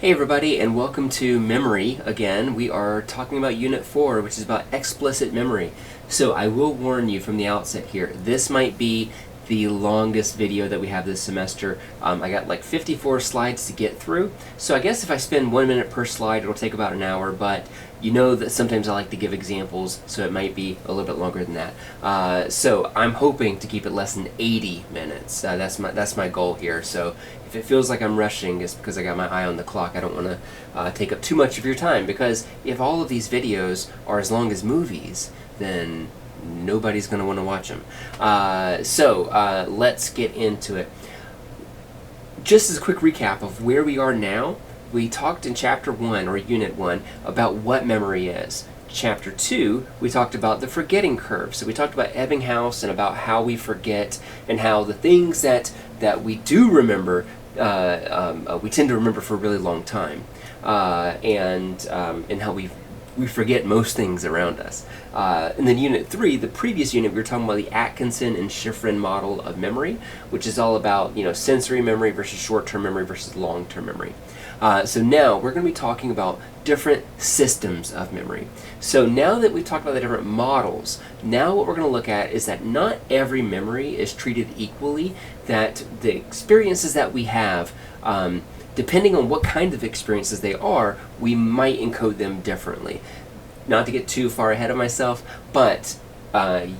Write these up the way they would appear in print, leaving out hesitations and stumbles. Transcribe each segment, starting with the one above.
Hey everybody, and welcome to Memory again. We are talking about Unit 4, which is about explicit memory. So I will warn you from the outset here, this might be the longest video that we have this semester. I got like 54 slides to get through, so I guess if I spend 1 minute per slide, it'll take about an hour, but you know that sometimes I like to give examples, so it might be a little bit longer than that. So I'm hoping to keep it less than 80 minutes. That's my goal here. So if it feels like I'm rushing, it's because I got my eye on the clock. I don't want to take up too much of your time, because if all of these videos are as long as movies, then nobody's going to want to watch them. Let's get into it. Just as a quick recap of where we are now, we talked in Chapter 1, or Unit 1, about what memory is. Chapter 2, we talked about the forgetting curve. So we talked about Ebbinghaus and about how we forget, and how the things that we do remember, we tend to remember for a really long time, and how we forget most things around us. And then Unit 3, the previous unit, we were talking about the Atkinson and Shiffrin model of memory, which is all about sensory memory versus short-term memory versus long-term memory. So now we're going to be talking about different systems of memory. So now that we've talked about the different models, now what we're going to look at is that not every memory is treated equally, that the experiences that we have, depending on what kind of experiences they are, we might encode them differently. Not to get too far ahead of myself, but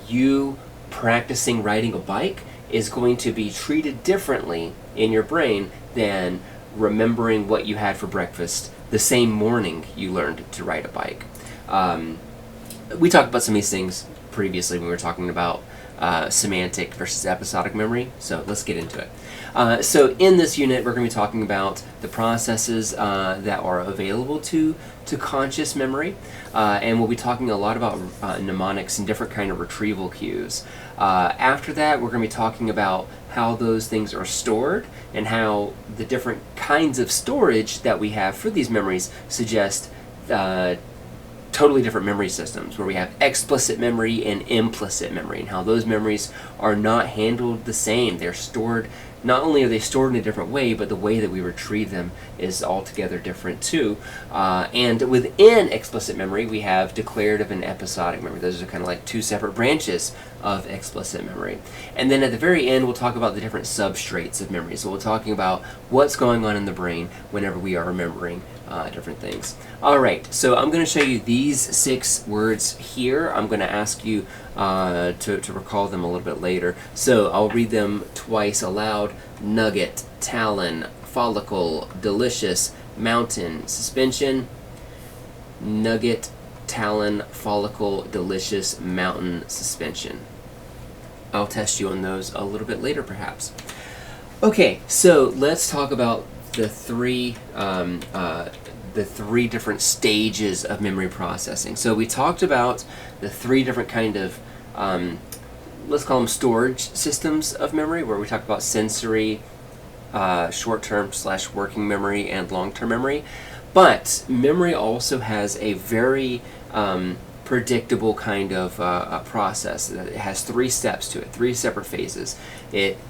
you practicing riding a bike is going to be treated differently in your brain than remembering what you had for breakfast the same morning you learned to ride a bike. We talked about some of these things previously when we were talking about semantic versus episodic memory, so let's get into it. So in this unit, we're going to be talking about the processes that are available to conscious memory, and we'll be talking a lot about mnemonics and different kind of retrieval cues. After that, we're going to be talking about how those things are stored, and how the different kinds of storage that we have for these memories suggest totally different memory systems, where we have explicit memory and implicit memory, and how those memories are not handled the same. They're stored, not only are they stored in a different way, but the way that we retrieve them is altogether different too. And within explicit memory, we have declarative and episodic memory. Those are kind of like two separate branches of explicit memory. And then at the very end, we'll talk about the different substrates of memory. So we're talking about what's going on in the brain whenever we are remembering different things. Alright, so I'm going to show you these 6 words here. I'm going to ask you to recall them a little bit later. So I'll read them twice aloud. Nugget, talon, follicle, delicious, mountain, suspension. Nugget, talon, follicle, delicious, mountain, suspension. I'll test you on those a little bit later perhaps. Okay, so let's talk about the three different stages of memory processing. So we talked about the 3 different kind of, let's call them storage systems of memory, where we talked about sensory, short-term / working memory, and long-term memory. But memory also has a very predictable kind of process. It has 3 steps to it, 3 separate phases.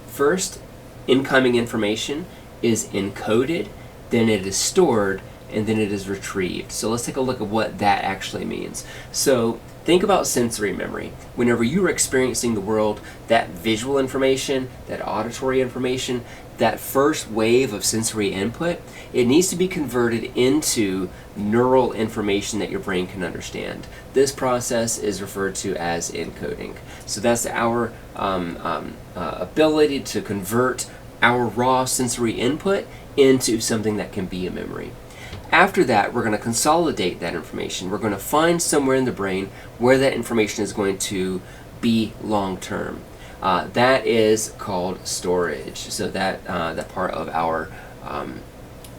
First, incoming information is encoded, then it is stored, and then it is retrieved. So let's take a look at what that actually means. So think about sensory memory. Whenever you are experiencing the world, that visual information, that auditory information, that first wave of sensory input, it needs to be converted into neural information that your brain can understand. This process is referred to as encoding. So that's our ability to convert our raw sensory input into something that can be a memory. After that, we're going to consolidate that information. We're going to find somewhere in the brain where that information is going to be long-term. That is called storage. So that part of our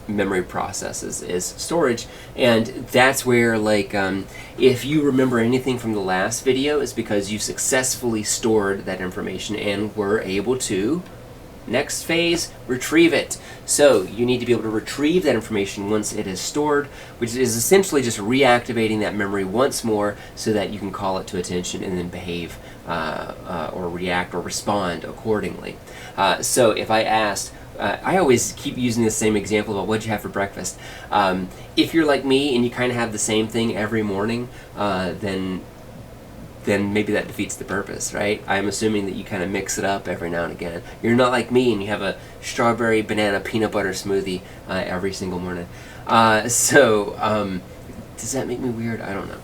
memory processes is storage, and that's where, like, if you remember anything from the last video, it's because you successfully stored that information and were able to, next phase, retrieve it. So you need to be able to retrieve that information once it is stored, which is essentially just reactivating that memory once more so that you can call it to attention and then behave or react or respond accordingly. So if I asked, I always keep using the same example about what you have for breakfast. If you're like me and you kind of have the same thing every morning, then maybe that defeats the purpose, right? I'm assuming that you kind of mix it up every now and again. You're not like me and you have a strawberry banana peanut butter smoothie every single morning. Does that make me weird? I don't know.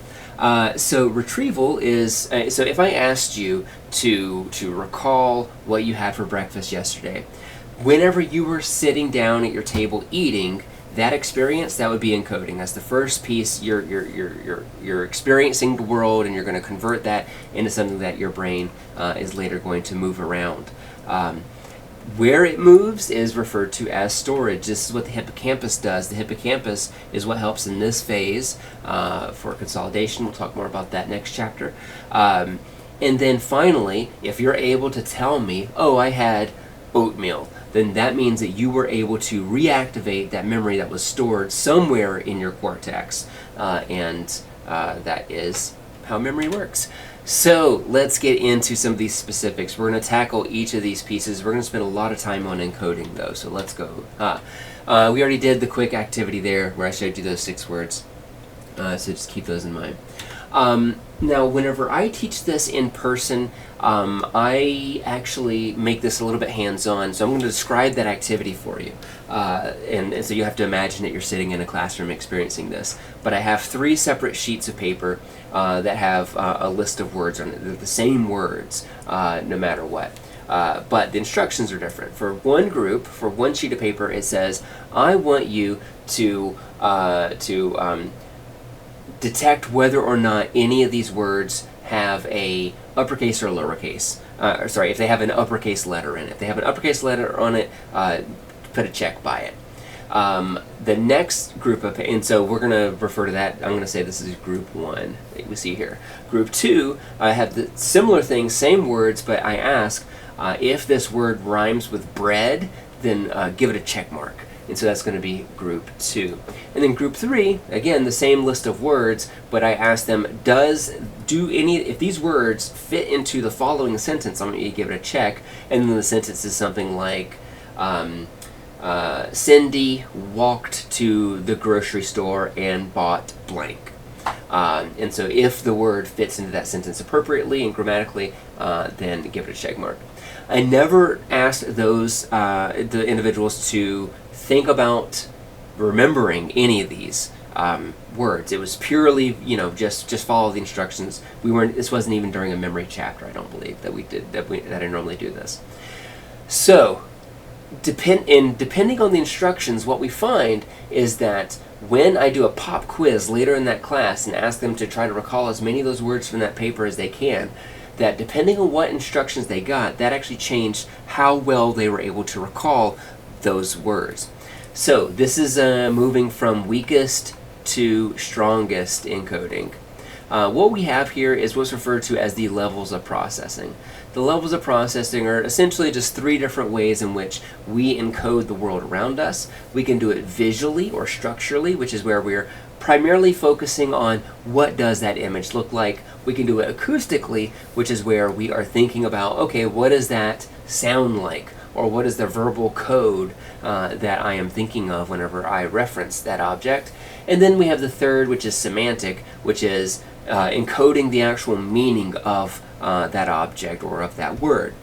So retrieval is, so if I asked you to recall what you had for breakfast yesterday, whenever you were sitting down at your table eating, that experience, that would be encoding. That's the first piece. You're experiencing the world, and you're going to convert that into something that your brain is later going to move around. Where it moves is referred to as storage. This is what the hippocampus does. The hippocampus is what helps in this phase for consolidation. We'll talk more about that next chapter. And then finally, if you're able to tell me, oh, I had oatmeal, then that means that you were able to reactivate that memory that was stored somewhere in your cortex. And that is how memory works. So let's get into some of these specifics. We're going to tackle each of these pieces. We're going to spend a lot of time on encoding, though, so let's go. We already did the quick activity there where I showed you those 6 words, so just keep those in mind. Now, whenever I teach this in person, I actually make this a little bit hands-on, so I'm going to describe that activity for you. And so you have to imagine that you're sitting in a classroom experiencing this. But I have 3 separate sheets of paper that have a list of words on it. They're the same words, no matter what. But the instructions are different. For one group, for one sheet of paper, it says, I want you to detect whether or not any of these words have a uppercase or lowercase. If they have an uppercase letter in it. If they have an uppercase letter on it, put a check by it. The next group of, and so we're going to refer to that, I'm going to say this is group 1 that we see here. Group 2, I have the similar thing, same words, but I ask if this word rhymes with bread, then give it a check mark. And so that's going to be group 2. And then group 3, again, the same list of words, but I ask them, if these words fit into the following sentence, I'm going to give it a check, and then the sentence is something like, Cindy walked to the grocery store and bought blank. And so if the word fits into that sentence appropriately and grammatically, then give it a check mark. I never asked the individuals to think about remembering any of these words. It was purely, just follow the instructions. This wasn't even during a memory chapter, I don't believe, that I normally do this. So, depending on the instructions, what we find is that when I do a pop quiz later in that class and ask them to try to recall as many of those words from that paper as they can, that depending on what instructions they got, that actually changed how well they were able to recall those words. So this is moving from weakest to strongest encoding. What we have here is what's referred to as the levels of processing. The levels of processing are essentially just 3 different ways in which we encode the world around us. We can do it visually or structurally, which is where we're primarily focusing on what does that image look like. We can do it acoustically, which is where we are thinking about, okay, what does that sound like? Or what is the verbal code that I am thinking of whenever I reference that object? And then we have the third, which is semantic, which is encoding the actual meaning of that object or of that word.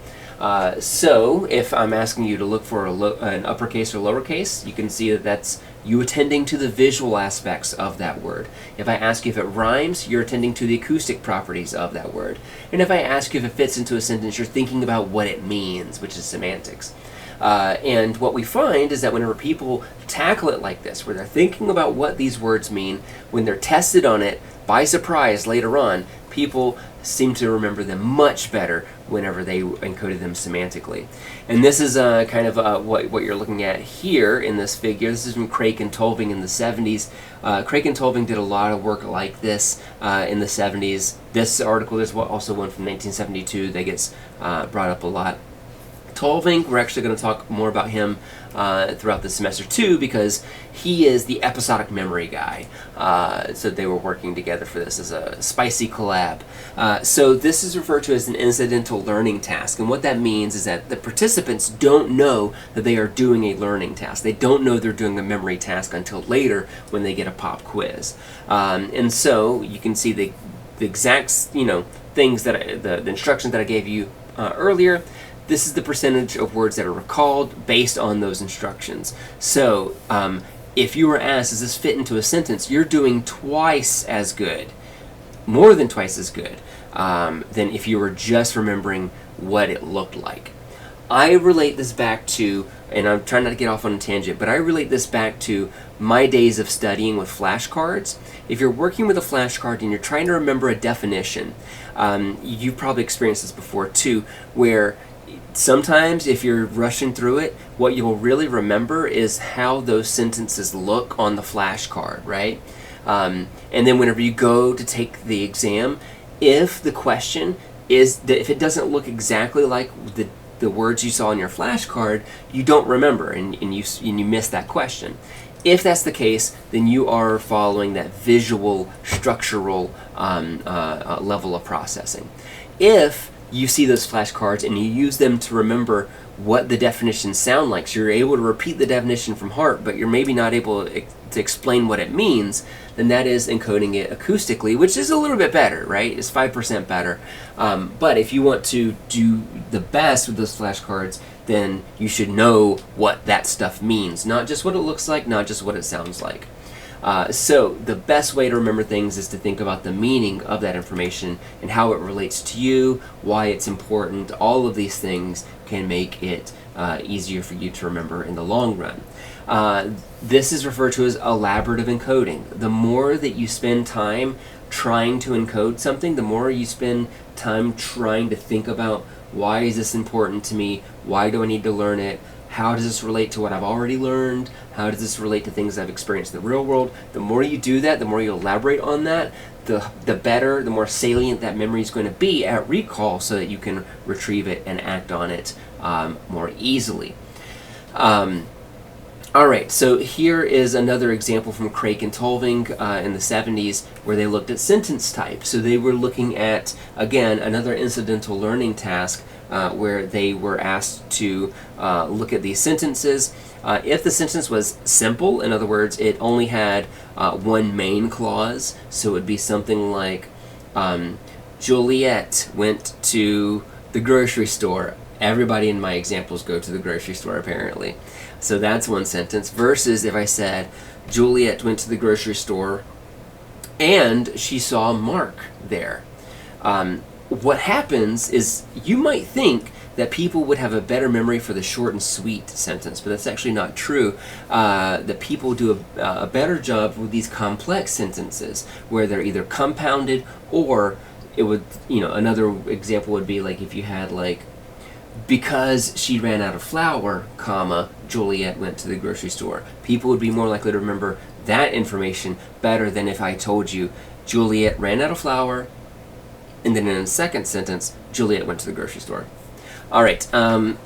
So if I'm asking you to look for an uppercase or lowercase, you can see that that's you attending to the visual aspects of that word. If I ask you if it rhymes, you're attending to the acoustic properties of that word. And if I ask you if it fits into a sentence, you're thinking about what it means, which is semantics. And what we find is that whenever people tackle it like this, where they're thinking about what these words mean, when they're tested on it by surprise later on, people seem to remember them much better whenever they encoded them semantically. And this is kind of what you're looking at here in this figure. This is from Craik and Tolving in the 70s. Craik and Tolving did a lot of work like this in the 70s. This article, there's also one from 1972 that gets brought up a lot. Tolving, we're actually going to talk more about him throughout the semester too, because he is the episodic memory guy. So they were working together for this as a spicy collab. So this is referred to as an incidental learning task, and what that means is that the participants don't know that they are doing a learning task. They don't know they're doing a memory task until later when they get a pop quiz. And so you can see the exact things that the instructions that I gave you earlier. This is the percentage of words that are recalled based on those instructions. So if you were asked, does this fit into a sentence, you're doing twice as good, more than twice as good, than if you were just remembering what it looked like. I relate this back to, and I'm trying not to get off on a tangent, but I relate this back to my days of studying with flashcards. If you're working with a flashcard and you're trying to remember a definition, you've probably experienced this before too, where sometimes if you're rushing through it, what you'll really remember is how those sentences look on the flashcard, right? And then whenever you go to take the exam, if the question is that if it doesn't look exactly like the words you saw on your flashcard, you don't remember and you miss that question. If that's the case, then you are following that visual, structural level of processing. If you see those flashcards and you use them to remember what the definitions sound like, so you're able to repeat the definition from heart, but you're maybe not able to explain what it means, then that is encoding it acoustically, which is a little bit better, right? It's 5% better. But if you want to do the best with those flashcards, then you should know what that stuff means, not just what it looks like, not just what it sounds like. So the best way to remember things is to think about the meaning of that information and how it relates to you, why it's important. All of these things can make it easier for you to remember in the long run. This is referred to as elaborative encoding. The more that you spend time trying to encode something, the more you spend time trying to think about, why is this important to me? Why do I need to learn it? How does this relate to what I've already learned? How does this relate to things I've experienced in the real world? The more you do that, the more you elaborate on that, the better, the more salient that memory is going to be at recall, so that you can retrieve it and act on it more easily. Alright, so here is another example from Craik and Tolving in the 70s, where they looked at sentence type. So they were looking at, again, another incidental learning task where they were asked to look at these sentences. If the sentence was simple, in other words, it only had one main clause, so it would be something like, Juliet went to the grocery store. Everybody in my examples go to the grocery store, apparently. So that's one sentence, versus if I said, Juliet went to the grocery store and she saw Mark there. What happens is, you might think that people would have a better memory for the short and sweet sentence, but that's actually not true. That people do a better job with these complex sentences, where they're either compounded, or it would, another example would be like if you had like, because she ran out of flour, comma, Juliet went to the grocery store. People would be more likely to remember that information better than if I told you, Juliet ran out of flour, and then in the second sentence, Juliet went to the grocery store. Alright,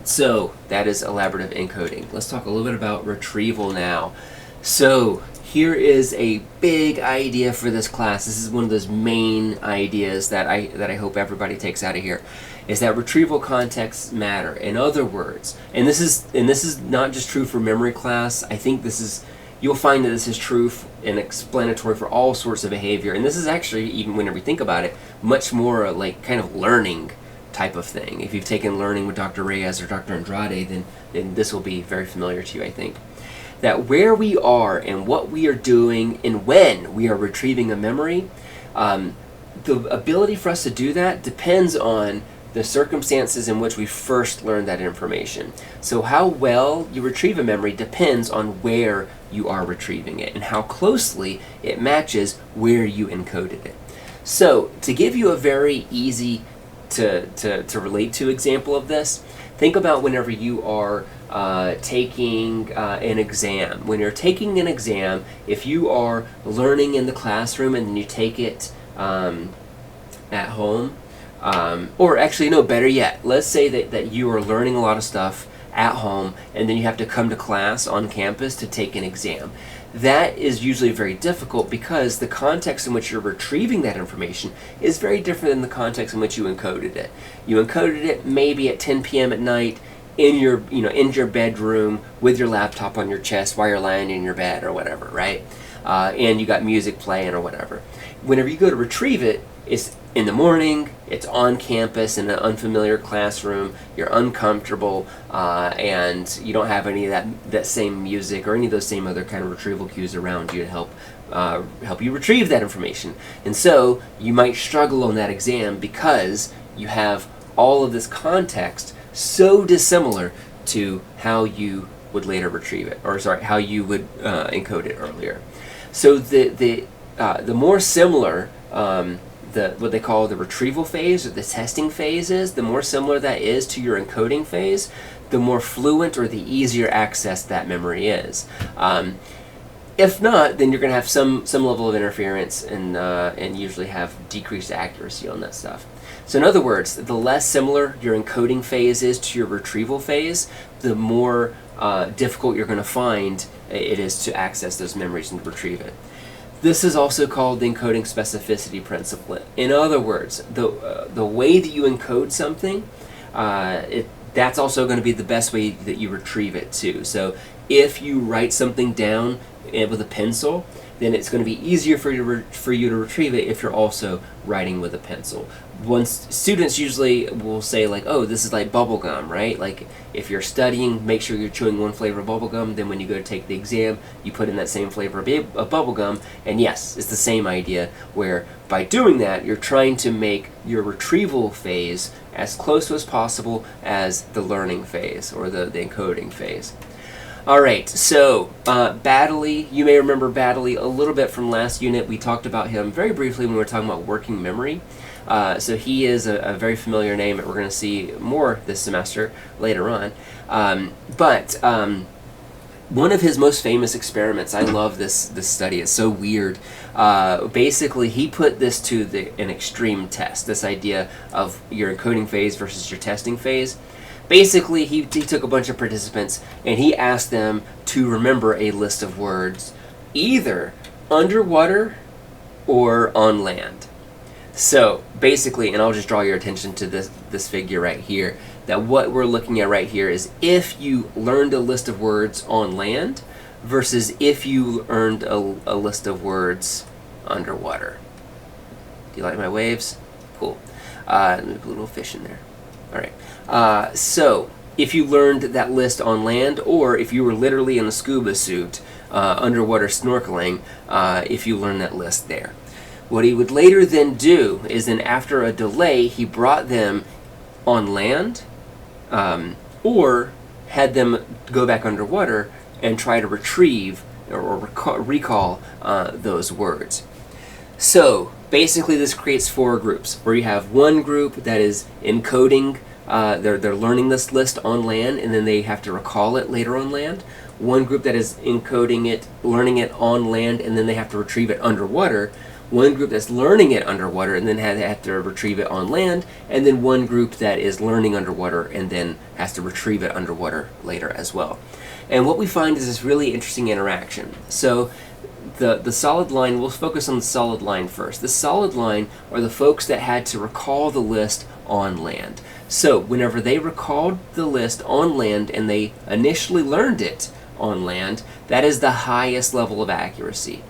so that is elaborative encoding. Let's talk a little bit about retrieval now. So here is a big idea for this class. This is one of those main ideas that I hope everybody takes out of here, is that retrieval contexts matter. In other words, and this is not just true for memory class. I think you'll find that this is true and explanatory for all sorts of behavior. And this is actually, even whenever you think about it, much more like kind of learning type of thing. If you've taken learning with Dr. Reyes or Dr. Andrade, then this will be very familiar to you, I think. That where we are and what we are doing and when we are retrieving a memory, the ability for us to do that depends on the circumstances in which we first learned that information. So how well you retrieve a memory depends on where you are retrieving it and how closely it matches where you encoded it. So to give you a very easy to relate to example of this, think about whenever you are taking an exam. When you're taking an exam, if you are learning in the classroom and then you take it at home, or actually, no, better yet, let's say that you are learning a lot of stuff at home, and then you have to come to class on campus to take an exam. That is usually very difficult because the context in which you're retrieving that information is very different than the context in which you encoded it. You encoded it maybe at 10 p.m. at night in your, in your bedroom with your laptop on your chest while you're lying in your bed or whatever, right? And you got music playing or whatever. Whenever you go to retrieve it, it's in the morning, it's on campus in an unfamiliar classroom, you're uncomfortable, and you don't have any of that same music or any of those same other kind of retrieval cues around you to help you retrieve that information. And so you might struggle on that exam because you have all of this context so dissimilar to how you would later retrieve it, or sorry, how you would encode it earlier. So the more similar what they call the retrieval phase or the testing phase is, the more similar that is to your encoding phase, the more fluent or the easier access that memory is. If not, then you're going to have some level of interference and usually have decreased accuracy on that stuff. So in other words, the less similar your encoding phase is to your retrieval phase, the more difficult you're going to find it is to access those memories and to retrieve it. This is also called the encoding specificity principle. In other words, the way that you encode something, that's also going to be the best way that you retrieve it too. So if you write something down with a pencil, then it's going to be easier for you to retrieve it if you're also writing with a pencil. Students usually will say like, oh, this is like bubble gum, right? Like if you're studying, make sure you're chewing one flavor of bubble gum, then when you go to take the exam, you put in that same flavor of bubble gum, and yes, it's the same idea where by doing that, you're trying to make your retrieval phase as close as possible as the learning phase or the encoding phase. Alright, so Baddeley, you may remember Baddeley a little bit from last unit. We talked about him very briefly when we were talking about working memory. So he is a very familiar name that we're going to see more this semester later on. But one of his most famous experiments, I love this study, it's so weird. Basically, he put this to an extreme test, this idea of your encoding phase versus your testing phase. Basically, he took a bunch of participants and he asked them to remember a list of words either underwater or on land. So basically, and I'll just draw your attention to this figure right here, that what we're looking at right here is if you learned a list of words on land versus if you learned a list of words underwater. Do you like my waves? Cool. Let me put a little fish in there. All right. So if you learned that list on land, or if you were literally in a scuba suit underwater snorkeling, if you learned that list there. What he would later then do is then after a delay, he brought them on land or had them go back underwater and try to retrieve or recall those words. So basically this creates four groups where you have one group that is encoding, they're learning this list on land and then they have to recall it later on land. One group that is encoding it, learning it on land, and then they have to retrieve it underwater. One group that's learning it underwater and then have to retrieve it on land, and then one group that is learning underwater and then has to retrieve it underwater later as well. And what we find is this really interesting interaction. So the solid line, we'll focus on the solid line first. The solid line are the folks that had to recall the list on land. So whenever they recalled the list on land and they initially learned it on land, that is the highest level of accuracy.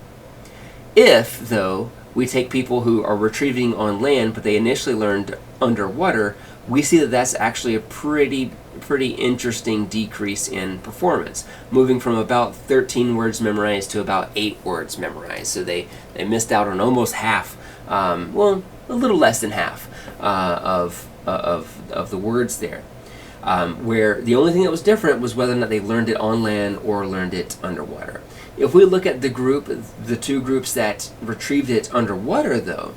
If, though, we take people who are retrieving on land but they initially learned underwater, we see that that's actually a pretty interesting decrease in performance, moving from about 13 words memorized to about 8 words memorized. So they missed out on almost half, well, a little less than half of the words there. Where the only thing that was different was whether or not they learned it on land or learned it underwater. If we look at the two groups that retrieved it underwater, though,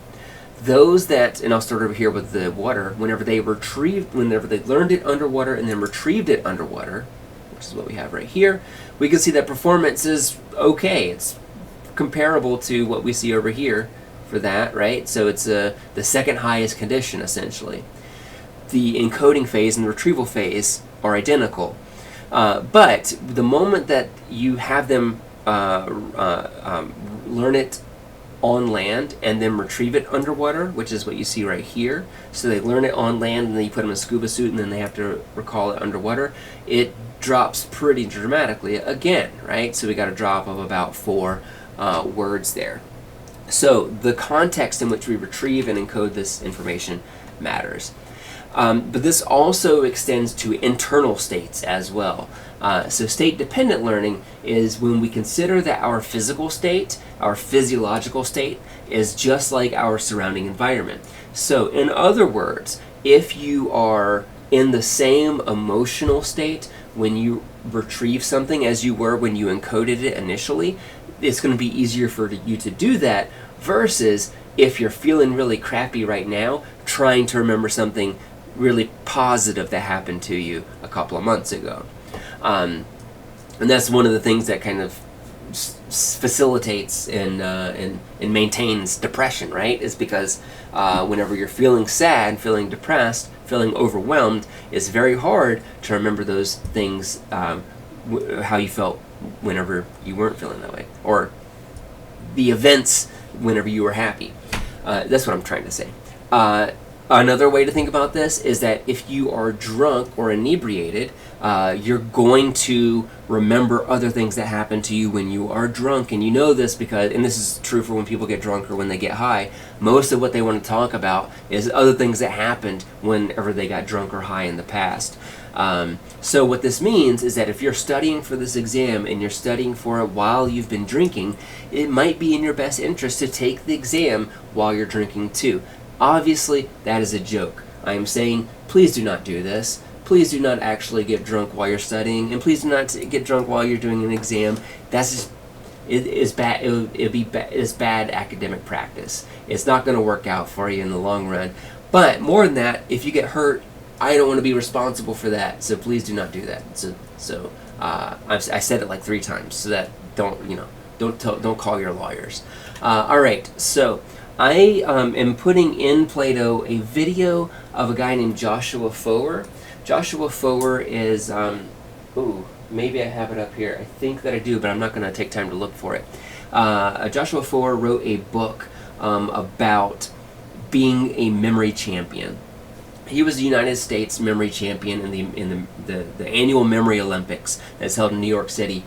those that, and I'll start over here with the water, whenever they learned it underwater and then retrieved it underwater, which is what we have right here, we can see that performance is okay. It's comparable to what we see over here for that, right? So it's the second highest condition, essentially. The encoding phase and the retrieval phase are identical. But the moment that you have them learn it on land and then retrieve it underwater, which is what you see right here. So they learn it on land and then you put them in a scuba suit and then they have to recall it underwater. It drops pretty dramatically again, right? So we got a drop of about 4 words there. So the context in which we retrieve and encode this information matters. But this also extends to internal states as well. So state-dependent learning is when we consider that our physical state, our physiological state, is just like our surrounding environment. So in other words, if you are in the same emotional state when you retrieve something as you were when you encoded it initially, it's going to be easier for you to do that versus if you're feeling really crappy right now, trying to remember something really positive that happened to you a couple of months ago. And that's one of the things that kind of facilitates and maintains depression, right? Is because whenever you're feeling sad, feeling depressed, feeling overwhelmed, it's very hard to remember those things, how you felt whenever you weren't feeling that way, or the events whenever you were happy. That's what I'm trying to say. Another way to think about this is that if you are drunk or inebriated, you're going to remember other things that happened to you when you are drunk. And you know this because, and this is true for when people get drunk or when they get high, most of what they want to talk about is other things that happened whenever they got drunk or high in the past. So what this means is that if you're studying for this exam and you're studying for it while you've been drinking, it might be in your best interest to take the exam while you're drinking too. Obviously, that is a joke. I am saying, please do not do this. Please do not actually get drunk while you're studying, and please do not get drunk while you're doing an exam. That's just, it is bad. It's bad academic practice. It's not going to work out for you in the long run. But more than that, if you get hurt, I don't want to be responsible for that. So please do not do that. I said it like 3 times, so that don't call your lawyers. All right, so I am putting in Play-Doh a video of a guy named Joshua Foer. Joshua Foer is, maybe I have it up here. I think that I do, but I'm not going to take time to look for it. Joshua Foer wrote a book about being a memory champion. He was the United States memory champion in the annual Memory Olympics that's held in New York City.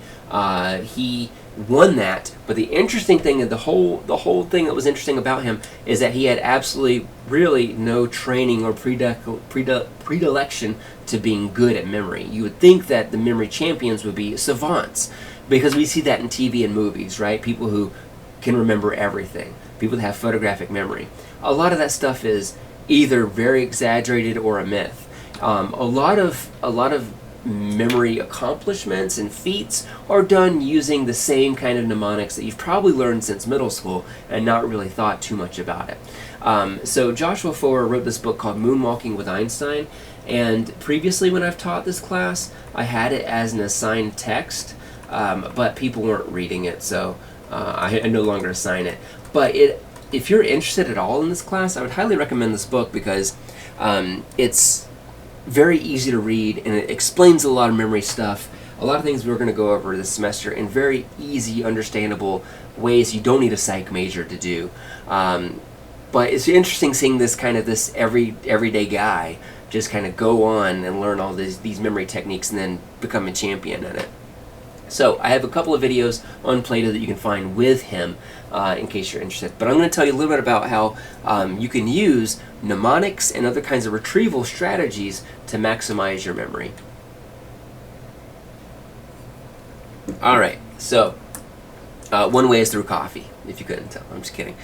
He won that, but the interesting thing, the whole thing that was interesting about him is that he had absolutely really no training or predilection to being good at memory. You would think that the memory champions would be savants, because we see that in TV and movies, right? People who can remember everything, people that have photographic memory. A lot of that stuff is either very exaggerated or a myth. A lot of memory accomplishments and feats are done using the same kind of mnemonics that you've probably learned since middle school and not really thought too much about it. So Joshua Foer wrote this book called Moonwalking with Einstein, and previously when I've taught this class, I had it as an assigned text, but people weren't reading it, so I no longer assign it. But if you're interested at all in this class, I would highly recommend this book because it's very easy to read, and it explains a lot of memory stuff, a lot of things we're going to go over this semester in very easy, understandable ways you don't need a psych major to do. But it's interesting seeing this everyday guy just kind of go on and learn all these memory techniques and then become a champion in it. So I have a couple of videos on Play-Doh that you can find with him in case you're interested. But I'm going to tell you a little bit about how you can use mnemonics and other kinds of retrieval strategies to maximize your memory. Alright, so one way is through coffee, if you couldn't tell. I'm just kidding.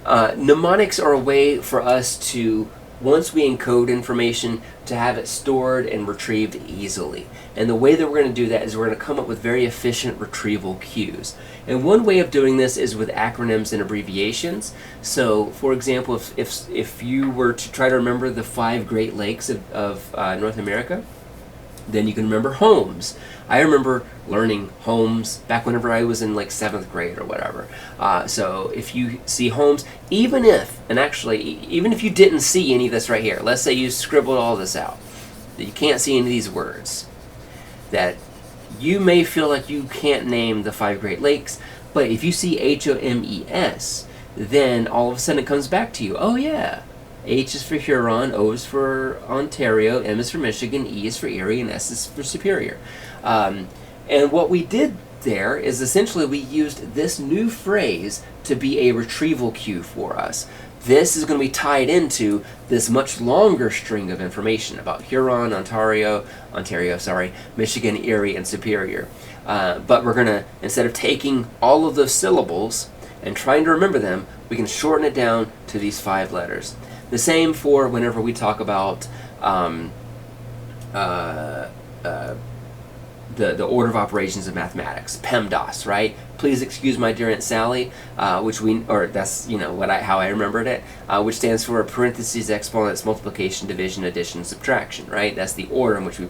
Mnemonics are a way for us to, once we encode information, to have it stored and retrieved easily. And the way that we're going to do that is we're going to come up with very efficient retrieval cues. And one way of doing this is with acronyms and abbreviations. So, for example, if you were to try to remember the 5 Great Lakes of North America, then you can remember HOMES. I remember learning HOMES back whenever I was in like 7th grade or whatever. So if you see HOMES, even if you didn't see any of this right here, let's say you scribbled all this out, that you can't see any of these words, that you may feel like you can't name the 5 Great Lakes, but if you see HOMES, then all of a sudden it comes back to you. Oh yeah, H is for Huron, O is for Ontario, M is for Michigan, E is for Erie, and S is for Superior. And what we did there is essentially we used this new phrase to be a retrieval cue for us. This is going to be tied into this much longer string of information about Huron, Ontario, Michigan, Erie, and Superior. But we're going to, instead of taking all of those syllables and trying to remember them, we can shorten it down to these 5 letters. The same for whenever we talk about the order of operations of mathematics, PEMDAS, right? Please excuse my dear Aunt Sally, that's how I remembered it, which stands for parentheses, exponents, multiplication, division, addition, subtraction, right? That's the order in which we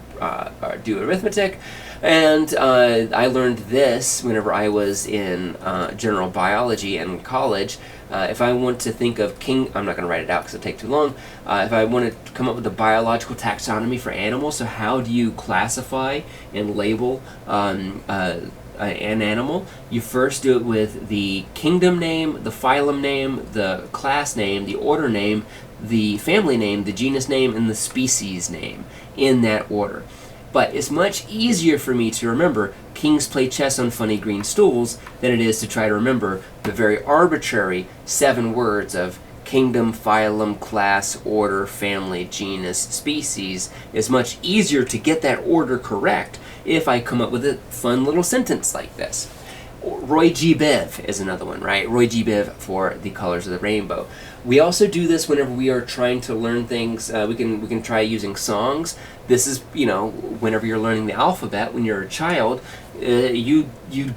do arithmetic. And I learned this whenever I was in general biology in college. If I want to think of I'm not going to write it out because it'll take too long. If I want to come up with a biological taxonomy for animals, so how do you classify and label an animal? You first do it with the kingdom name, the phylum name, the class name, the order name, the family name, the genus name, and the species name in that order. But it's much easier for me to remember kings play chess on funny green stools than it is to try to remember the very arbitrary 7 words of kingdom, phylum, class, order, family, genus, species. It's much easier to get that order correct if I come up with a fun little sentence like this. Roy G. Biv is another one, right? Roy G. Biv for the colors of the rainbow. We also do this whenever we are trying to learn things. We can try using songs. This is, whenever you're learning the alphabet, when you're a child, you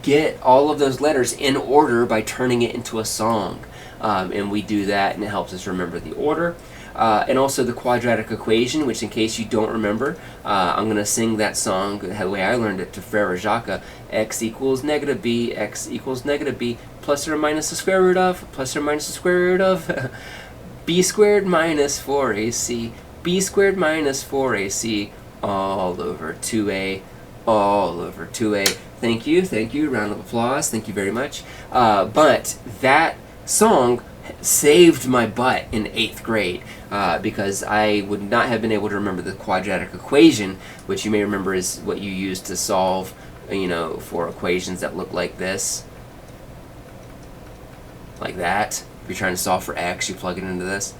get all of those letters in order by turning it into a song. And we do that, and it helps us remember the order. And also the quadratic equation, which in case you don't remember, I'm going to sing that song the way I learned it to Frere Jacques. X equals negative b, x equals negative b, plus or minus the square root of, plus or minus the square root of, b squared minus 4ac, b squared minus 4ac, all over 2a, all over 2a. Thank you, round of applause, thank you very much. But that song saved my butt in 8th grade because I would not have been able to remember the quadratic equation, which you may remember is what you use to solve, for equations that look like this, like that. If you're trying to solve for x, you plug it into this.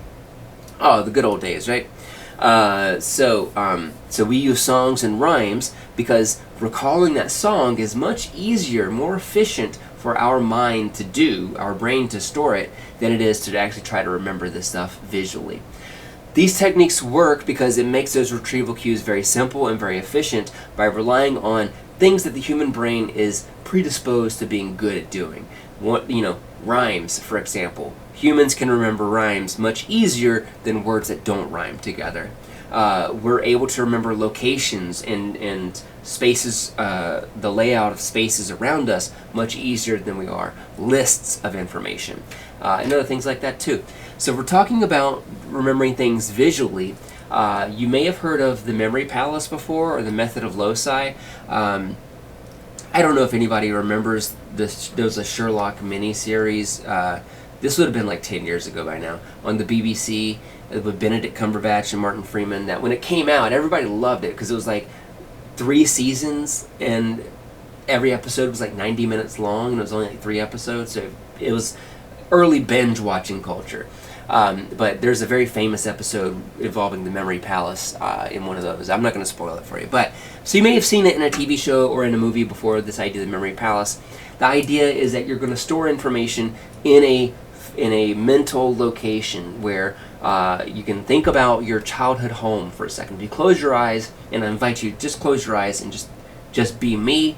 Oh, the good old days, right? So we use songs and rhymes because recalling that song is much easier, more efficient for our mind to do, our brain to store it, than it is to actually try to remember this stuff visually. These techniques work because it makes those retrieval cues very simple and very efficient by relying on things that the human brain is predisposed to being good at doing. Rhymes, for example. Humans can remember rhymes much easier than words that don't rhyme together. We're able to remember locations and spaces, the layout of spaces around us much easier than we are lists of information, and other things like that too. So we're talking about remembering things visually. You may have heard of the memory palace before, or the method of loci. I don't know if anybody remembers this. There was a Sherlock miniseries. This would have been like 10 years ago by now on the BBC with Benedict Cumberbatch and Martin Freeman. That when it came out, everybody loved it because it was like 3 seasons and every episode was like 90 minutes long, and it was only like 3 episodes. So it was early binge watching culture. But there's a very famous episode involving the memory palace in one of those. I'm not going to spoil it for you. But so you may have seen it in a TV show or in a movie before, this idea of the memory palace. The idea is that you're going to store information in a mental location where you can think about your childhood home for a second. If you close your eyes, and I invite you, just close your eyes and just be me,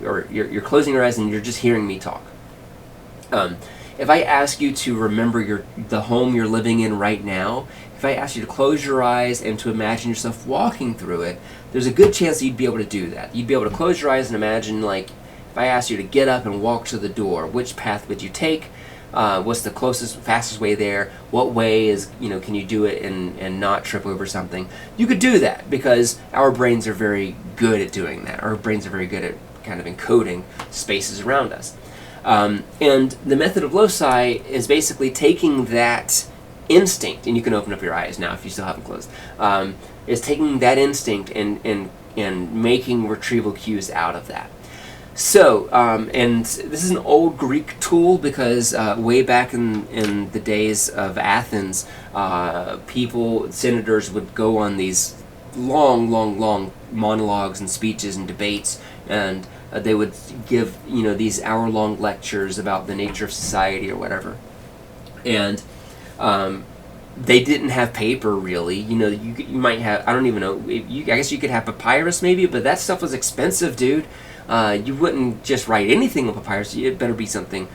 or you're closing your eyes and you're just hearing me talk. If I ask you to remember the home you're living in right now, if I ask you to close your eyes and to imagine yourself walking through it, there's a good chance that you'd be able to do that. You'd be able to close your eyes and imagine, like, if I asked you to get up and walk to the door, which path would you take? What's the closest, fastest way there? What way is, can you do it and not trip over something? You could do that because our brains are very good at doing that. Our brains are very good at kind of encoding spaces around us. And the method of loci is basically taking that instinct, and you can open up your eyes now if you still haven't closed, is taking that instinct and making retrieval cues out of that. So, and this is an old Greek tool because way back in the days of Athens, senators would go on these long monologues and speeches and debates, and they would give, these hour-long lectures about the nature of society or whatever. And they didn't have paper really. You might have, I don't even know, I guess you could have papyrus maybe, but that stuff was expensive, dude. You wouldn't just write anything on papyrus. It better be something,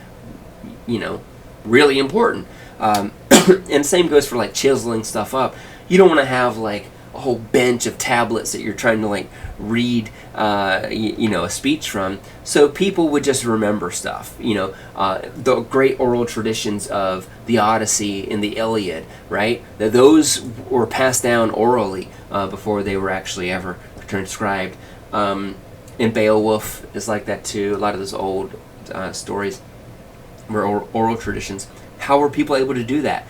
really important. And same goes for like chiseling stuff up. You don't want to have like a whole bench of tablets that you're trying to like read, a speech from. So people would just remember stuff. The great oral traditions of the Odyssey and the Iliad, right? Those were passed down orally before they were actually ever transcribed. And Beowulf is like that too. A lot of those old stories were oral traditions. How were people able to do that?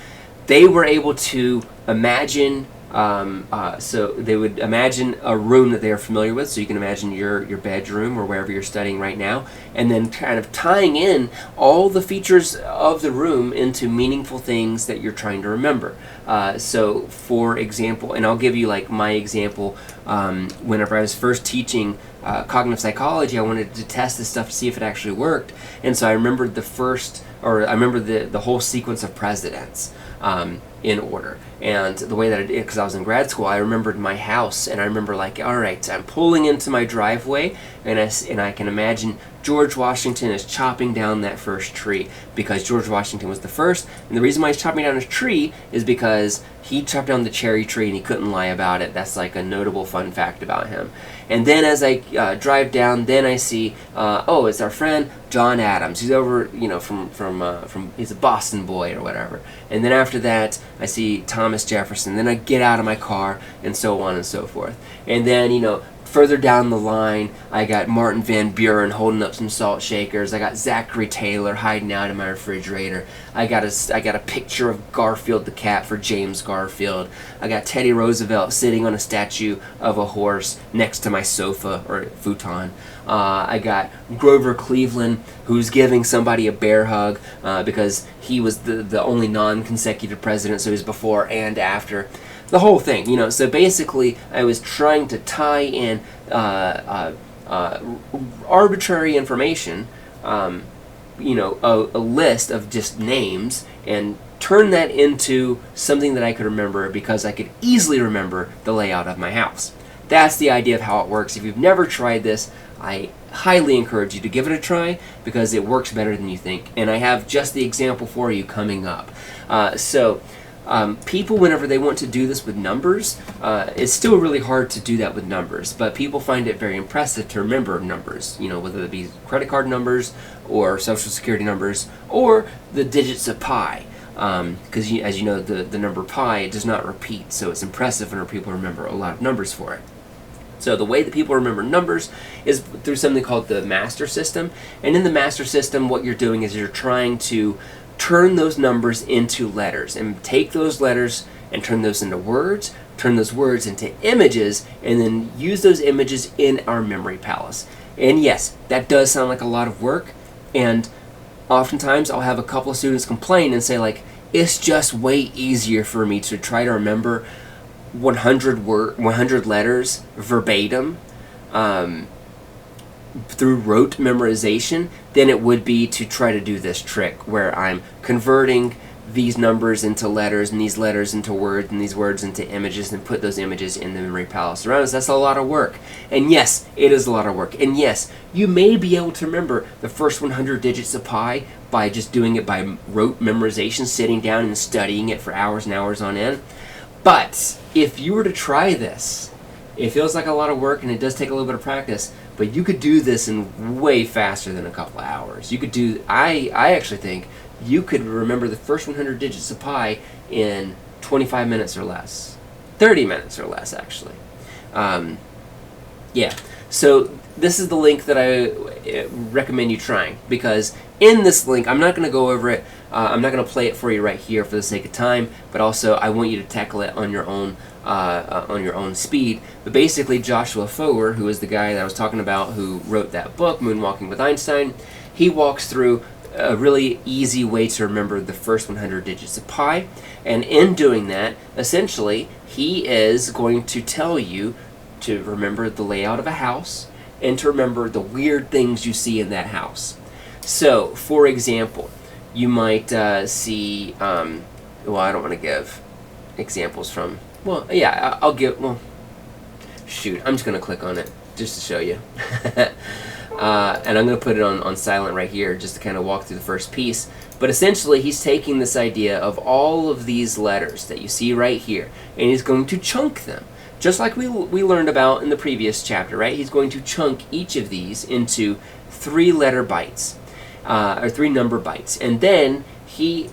They were able to imagine, so they would imagine a room that they are familiar with, so you can imagine your bedroom or wherever you're studying right now, and then kind of tying in all the features of the room into meaningful things that you're trying to remember. So for example, and I'll give you like my example, whenever I was first teaching cognitive psychology, I wanted to test this stuff to see if it actually worked, and so I remembered the whole sequence of presidents in order. And the way that I did, because I was in grad school, I remembered my house, and I remember like, all right, I'm pulling into my driveway, and I can imagine George Washington is chopping down that first tree because George Washington was the first, and the reason why he's chopping down his tree is because he chopped down the cherry tree and he couldn't lie about it. That's like a notable fun fact about him. And then as I drive down, then I see, it's our friend John Adams. He's over, from he's a Boston boy or whatever. And then after that, I see Thomas Jefferson. Then I get out of my car and so on and so forth. And then, further down the line, I got Martin Van Buren holding up some salt shakers. I got Zachary Taylor hiding out in my refrigerator. I got a picture of Garfield the cat for James Garfield. I got Teddy Roosevelt sitting on a statue of a horse next to my sofa or futon. I got Grover Cleveland, who's giving somebody a bear hug because he was the only non-consecutive president, so he was before and after. The whole thing, so basically I was trying to tie in arbitrary information, a list of just names, and turn that into something that I could remember because I could easily remember the layout of my house. That's the idea of how it works. If you've never tried this, I highly encourage you to give it a try because it works better than you think. And I have just the example for you coming up. People, whenever they want to do this with numbers, it's still really hard to do that with numbers, but people find it very impressive to remember numbers, whether it be credit card numbers or social security numbers or the digits of pi, because as you know, the number pi, it does not repeat, so it's impressive whenever people remember a lot of numbers for it. So the way that people remember numbers is through something called the master system, and in the master system what you're doing is you're trying to turn those numbers into letters and take those letters and turn those into words, turn those words into images, and then use those images in our memory palace. And yes, that does sound like a lot of work, and oftentimes I'll have a couple of students complain and say like, it's just way easier for me to try to remember 100 letters verbatim through rote memorization than it would be to try to do this trick where I'm converting these numbers into letters and these letters into words and these words into images and put those images in the memory palace around us. That's a lot of work. And yes, it is a lot of work. And yes, you may be able to remember the first 100 digits of pi by just doing it by rote memorization, sitting down and studying it for hours and hours on end. But if you were to try this, it feels like a lot of work and it does take a little bit of practice, but you could do this in way faster than a couple of hours. You could do, I actually think you could remember the first 100 digits of pi in 25 minutes or less. 30 minutes or less, actually. Yeah, so this is the link that I recommend you trying, because in this link, I'm not going to go over it. I'm not going to play it for you right here for the sake of time, but also I want you to tackle it on your own speed. But basically, Joshua Foer, who is the guy that I was talking about who wrote that book, Moonwalking with Einstein, he walks through a really easy way to remember the first 100 digits of pi. And in doing that, essentially, he is going to tell you to remember the layout of a house and to remember the weird things you see in that house. So, for example, you might see, well, I don't want to give examples from, well, yeah, I'll give, well, shoot, I'm just going to click on it just to show you. And I'm going to put it on silent right here just to kind of walk through the first piece. But essentially, he's taking this idea of all of these letters that you see right here, and he's going to chunk them. Just like we learned about in the previous chapter, right? He's going to chunk each of these into 3-letter bytes, or 3 number bytes. And then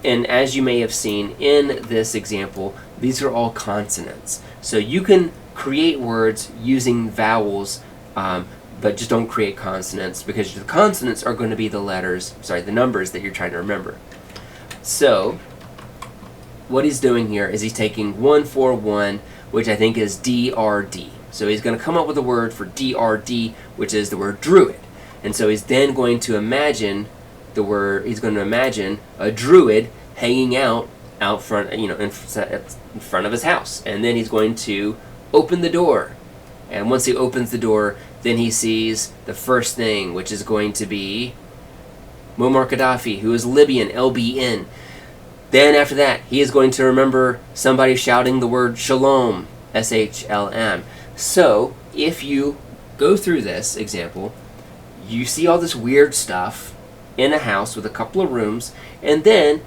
and as you may have seen in this example, these are all consonants. So you can create words using vowels, but just don't create consonants, because the consonants are going to be the numbers that you're trying to remember. So what he's doing here is he's taking 141, which I think is DRD. So he's going to come up with a word for DRD, which is the word druid. And so he's then going to imagine he's going to imagine a druid hanging out front, in front of his house. And then he's going to open the door. And once he opens the door, then he sees the first thing, which is going to be Muammar Gaddafi, who is Libyan, LBN. Then after that, he is going to remember somebody shouting the word shalom, SHLM. So if you go through this example, you see all this weird stuff in a house with a couple of rooms, and then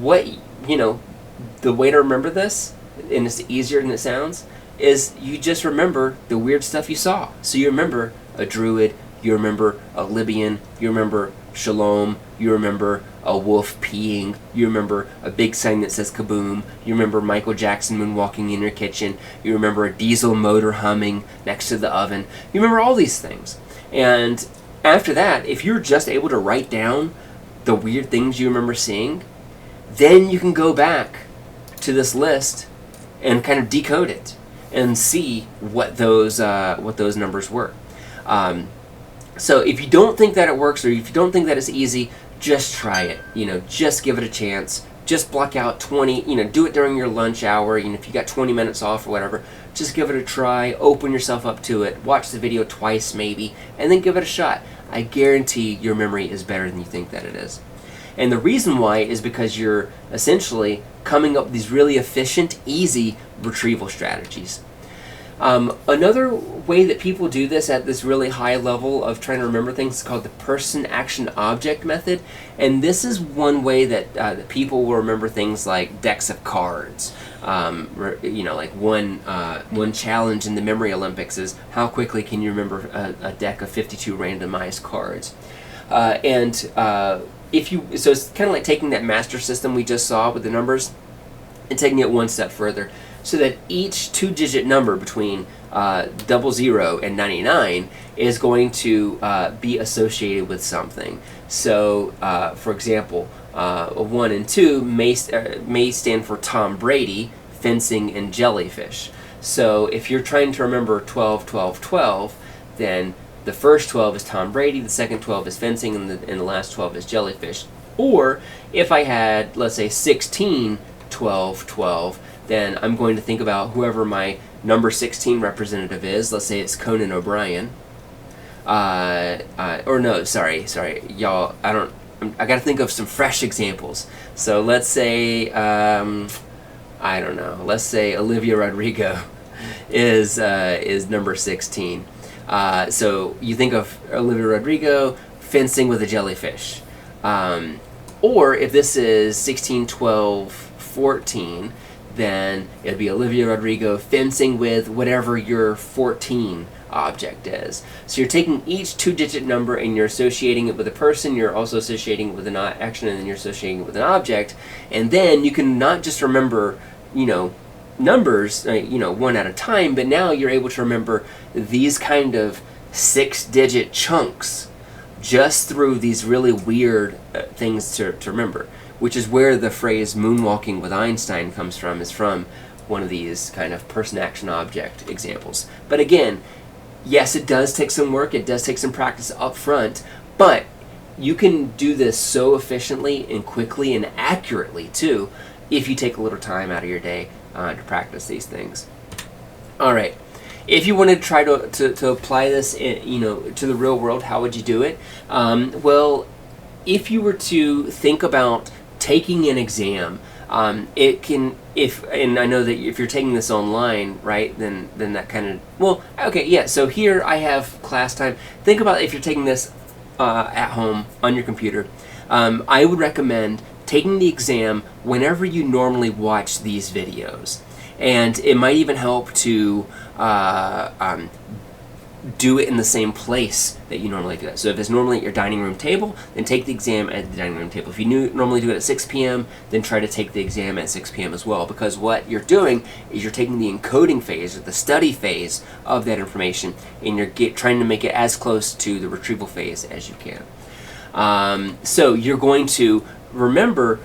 the way to remember this, and it's easier than it sounds, is you just remember the weird stuff you saw. So you remember a druid, you remember a Libyan, you remember shalom, you remember a wolf peeing, you remember a big sign that says kaboom, you remember Michael Jackson moonwalking in your kitchen, you remember a diesel motor humming next to the oven, you remember all these things. And after that, if you're just able to write down the weird things you remember seeing, then you can go back to this list and kind of decode it and see what those numbers were. So if you don't think that it works, or if you don't think that it's easy, just try it. Just give it a chance. Just block out 20, do it during your lunch hour. If you got 20 minutes off or whatever, just give it a try. Open yourself up to it. Watch the video twice maybe, and then give it a shot. I guarantee your memory is better than you think that it is. And the reason why is because you're essentially coming up with these really efficient, easy retrieval strategies. Another way that people do this at this really high level of trying to remember things is called the person-action-object method. And this is one way that people will remember things like decks of cards. Like one challenge in the Memory Olympics is how quickly can you remember a deck of 52 randomized cards. So it's kind of like taking that master system we just saw with the numbers and taking it one step further, so that each 2-digit number between 00 and 99 is going to be associated with something. So, for example, 1 and 2 may stand for Tom Brady, fencing, and jellyfish. So if you're trying to remember 12, 12, 12, then the first 12 is Tom Brady, the second 12 is fencing, and the last 12 is jellyfish. Or if I had, let's say, 16, 12, 12, then I'm going to think about whoever my number 16 representative is. Let's say it's Conan O'Brien. Or no, sorry, y'all. I got to think of some fresh examples. So let's say, I don't know. Let's say Olivia Rodrigo is number 16. So you think of Olivia Rodrigo fencing with a jellyfish. Or if this is 16, 12, 14, then it'd be Olivia Rodrigo fencing with whatever your 14 object is. So you're taking each 2-digit number and you're associating it with a person, you're also associating it with an action, and then you're associating it with an object. And then you can not just remember, numbers, one at a time, but now you're able to remember these kind of 6-digit chunks just through these really weird things to remember, which is where the phrase moonwalking with Einstein comes from, is from one of these kind of person, action, object examples. But again, yes, it does take some work, it does take some practice up front, but you can do this so efficiently and quickly and accurately too if you take a little time out of your day to practice these things. All right. If you wanted to try to apply this, to the real world, how would you do it? Well, if you were to think about taking an exam, it can, and I know that if you're taking this online, right, then that kind of, well, okay, yeah. So here I have class time. Think about if you're taking this at home on your computer. I would recommend taking the exam whenever you normally watch these videos. And it might even help to do it in the same place that you normally do it. So if it's normally at your dining room table, then take the exam at the dining room table. If you normally do it at 6 p.m., then try to take the exam at 6 p.m. as well, because what you're doing is you're taking the encoding phase, or the study phase of that information, and you're trying to make it as close to the retrieval phase as you can. So you're going to remember,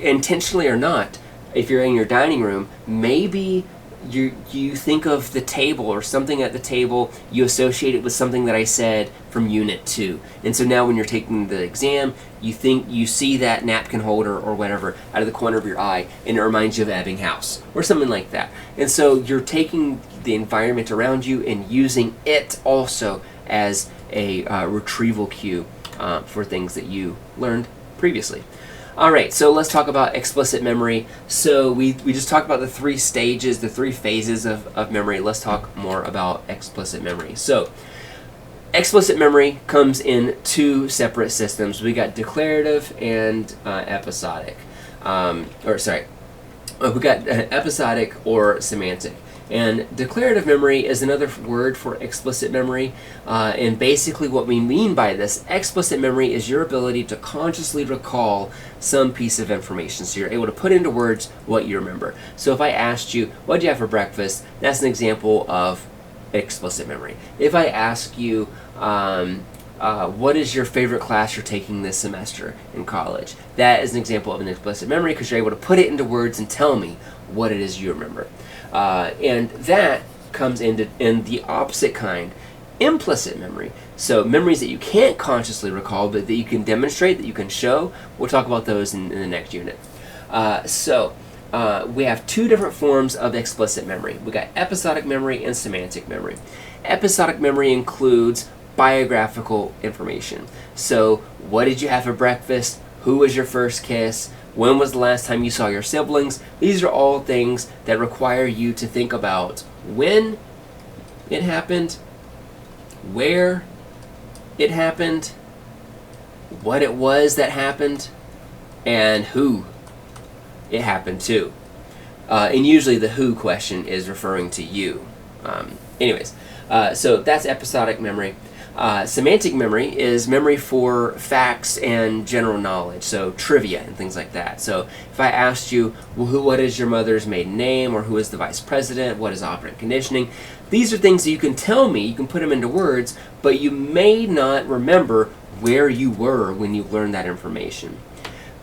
intentionally or not, if you're in your dining room, maybe you think of the table or something at the table, you associate it with something that I said from Unit 2. And so now when you're taking the exam, you see that napkin holder or whatever out of the corner of your eye, and it reminds you of Ebbinghaus or something like that. And so you're taking the environment around you and using it also as a retrieval cue for things that you learned previously. All right, so let's talk about explicit memory. So we just talked about the 3 stages, the 3 phases of memory. Let's talk more about explicit memory. So explicit memory comes in 2 separate systems. We got declarative and episodic. We got episodic or semantic. And declarative memory is another word for explicit memory. And basically what we mean by this, explicit memory is your ability to consciously recall some piece of information. So you're able to put into words what you remember. So if I asked you, what did you have for breakfast? That's an example of explicit memory. If I ask you, what is your favorite class you're taking this semester in college? That is an example of an explicit memory, because you're able to put it into words and tell me what it is you remember. And that comes in the opposite kind, implicit memory. So memories that you can't consciously recall, but that you can demonstrate, that you can show. We'll talk about those in the next unit. We have 2 different forms of explicit memory. We got episodic memory and semantic memory. Episodic memory includes biographical information. So what did you have for breakfast? Who was your first kiss? When was the last time you saw your siblings? These are all things that require you to think about when it happened, where it happened, what it was that happened, and who it happened to. And usually the who question is referring to you. So that's episodic memory. Semantic memory is memory for facts and general knowledge, so trivia and things like that. So if I asked you, well, what is your mother's maiden name, or who is the vice president, what is operant conditioning, these are things that you can tell me, you can put them into words, but you may not remember where you were when you learned that information.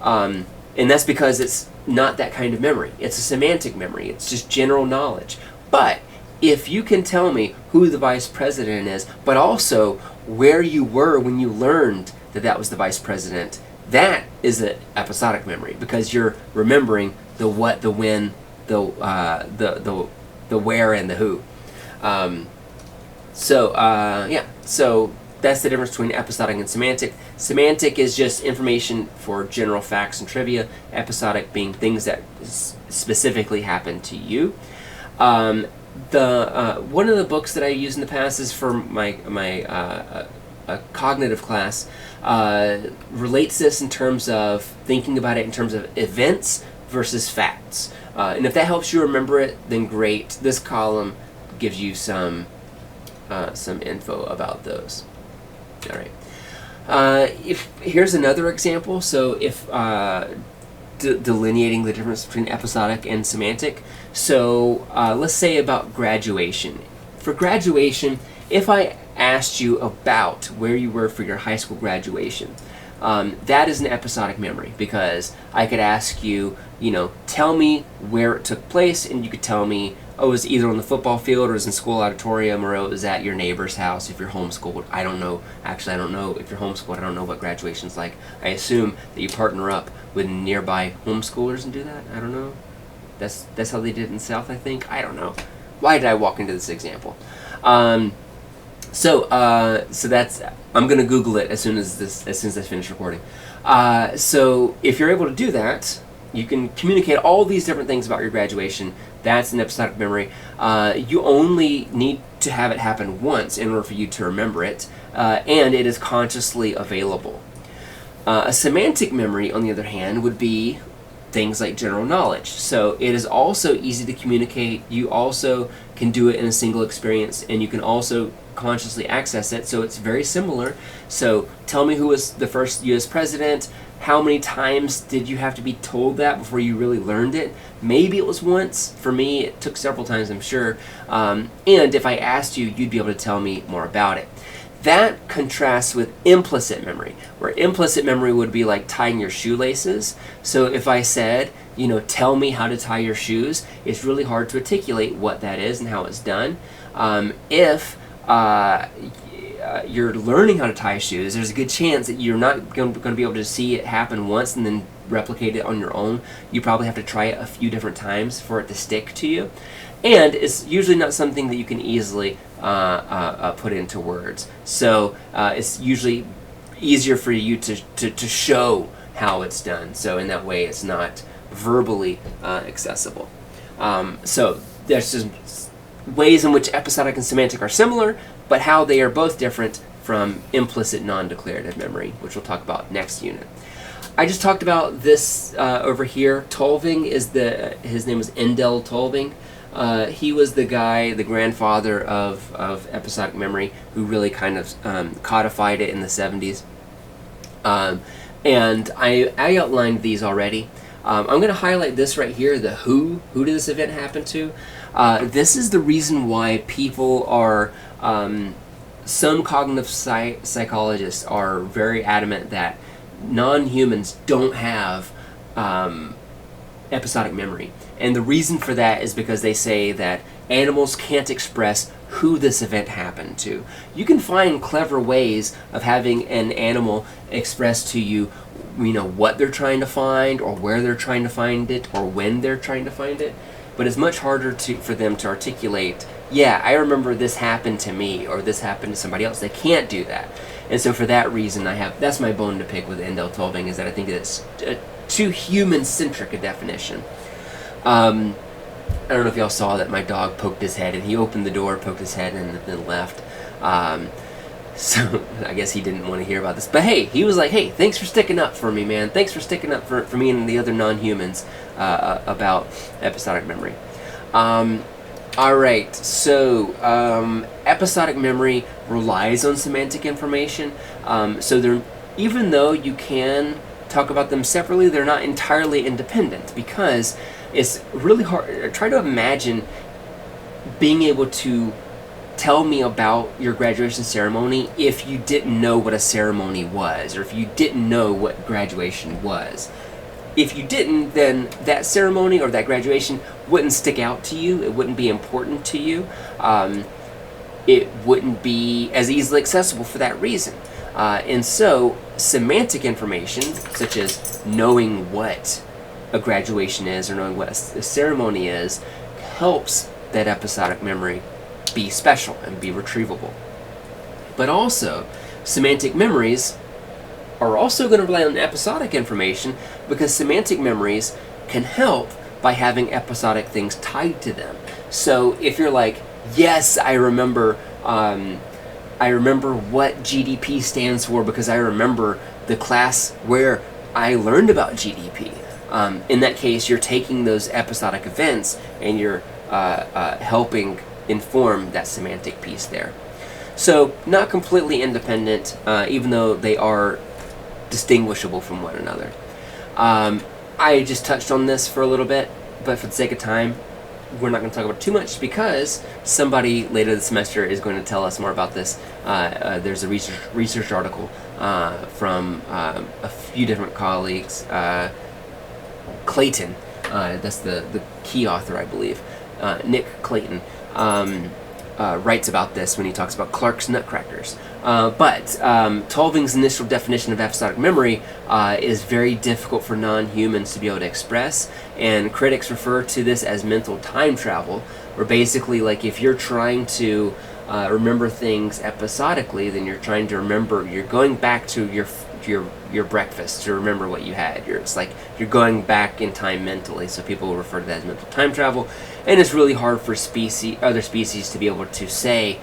And that's because it's not that kind of memory. It's a semantic memory. It's just general knowledge. But if you can tell me who the vice president is, but also where you were when you learned that that was the vice president, that is an episodic memory, because you're remembering the what, the when, the where, and the who. So that's the difference between episodic and semantic. Semantic is just information for general facts and trivia. Episodic being things that specifically happen to you. One of the books that I used in the past is for my cognitive class, relates this in terms of thinking about it in terms of events versus facts. And if that helps you remember it, then great. This column gives you some some info about those. All right. If here's another example. So if delineating the difference between episodic and semantic. So let's say about graduation. For graduation, if I asked you about where you were for your high school graduation, that is an episodic memory, because I could ask you, tell me where it took place, and you could tell me, oh, it was either on the football field, or it was in school auditorium, or it was at your neighbor's house if you're homeschooled. I don't know. Actually, I don't know if you're homeschooled. I don't know what graduation's like. I assume that you partner up with nearby homeschoolers and do that. I don't know. That's how they did it in the South, I think. I don't know. Why did I walk into this example? So that's, I'm gonna Google it as soon as I finish recording. So if you're able to do that, you can communicate all these different things about your graduation. That's an episodic memory. You only need to have it happen once in order for you to remember it, and it is consciously available. A semantic memory, on the other hand, would be things like general knowledge. So it is also easy to communicate. You also can do it in a single experience, and you can also consciously access it. So it's very similar. So tell me who was the first U.S. president. How many times did you have to be told that before you really learned it? Maybe it was once. For me, it took several times, I'm sure. And if I asked you, you'd be able to tell me more about it. That contrasts with implicit memory, where implicit memory would be like tying your shoelaces. So if I said, tell me how to tie your shoes, it's really hard to articulate what that is and how it's done. If you're learning how to tie shoes, there's a good chance that you're not going to be able to see it happen once and then replicate it on your own. You probably have to try it a few different times for it to stick to you. And it's usually not something that you can easily put into words. So it's usually easier for you to show how it's done. So in that way, it's not verbally accessible. So there's just ways in which episodic and semantic are similar, but how they are both different from implicit non-declarative memory, which we'll talk about next unit. I just talked about this over here. Tolving is his name was Endel Tolving. He was the grandfather of episodic memory, who really kind of codified it in the 70s. And I outlined these already. I'm going to highlight this right here, the who. Who did this event happen to? This is the reason why people are, some cognitive psychologists are very adamant that non-humans don't have episodic memory. And the reason for that is because they say that animals can't express who this event happened to. You can find clever ways of having an animal express to you, what they're trying to find, or where they're trying to find it, or when they're trying to find it. But it's much harder for them to articulate, yeah, I remember this happened to me, or this happened to somebody else. They can't do that. And so for that reason, that's my bone to pick with Endel Tolving, is that I think it's too human-centric a definition. I don't know if y'all saw that my dog poked his head, and he opened the door, poked his head, and then left. So I guess he didn't want to hear about this. But hey, he was like, hey, thanks for sticking up for me, man. Thanks for sticking up for me and the other non-humans about episodic memory. Alright, so episodic memory relies on semantic information. So even though you can talk about them separately, they're not entirely independent, because it's really hard. Try to imagine being able to tell me about your graduation ceremony if you didn't know what a ceremony was, or if you didn't know what graduation was. If you didn't, then that ceremony or that graduation wouldn't stick out to you. It wouldn't be important to you. It wouldn't be as easily accessible for that reason. And so semantic information, such as knowing what a graduation is or knowing what a ceremony is, helps that episodic memory be special and be retrievable. But also, semantic memories are also going to rely on episodic information, because semantic memories can help by having episodic things tied to them. So if you're like, yes, I remember what GDP stands for because I remember the class where I learned about GDP. In that case, you're taking those episodic events and you're helping inform that semantic piece there. So not completely independent, even though they are distinguishable from one another. I just touched on this for a little bit, but for the sake of time, we're not going to talk about it too much because somebody later this semester is going to tell us more about this. There's a research article from a few different colleagues. Clayton, that's the key author, I believe. Nick Clayton writes about this when he talks about Clark's nutcrackers. But Tulving's initial definition of episodic memory is very difficult for non-humans to be able to express, and critics refer to this as mental time travel, where basically, like, if you're trying to remember things episodically, then you're trying to remember, you're going back to your breakfast to remember what you had. It's like you're going back in time mentally, so people will refer to that as mental time travel, and it's really hard for other species to be able to say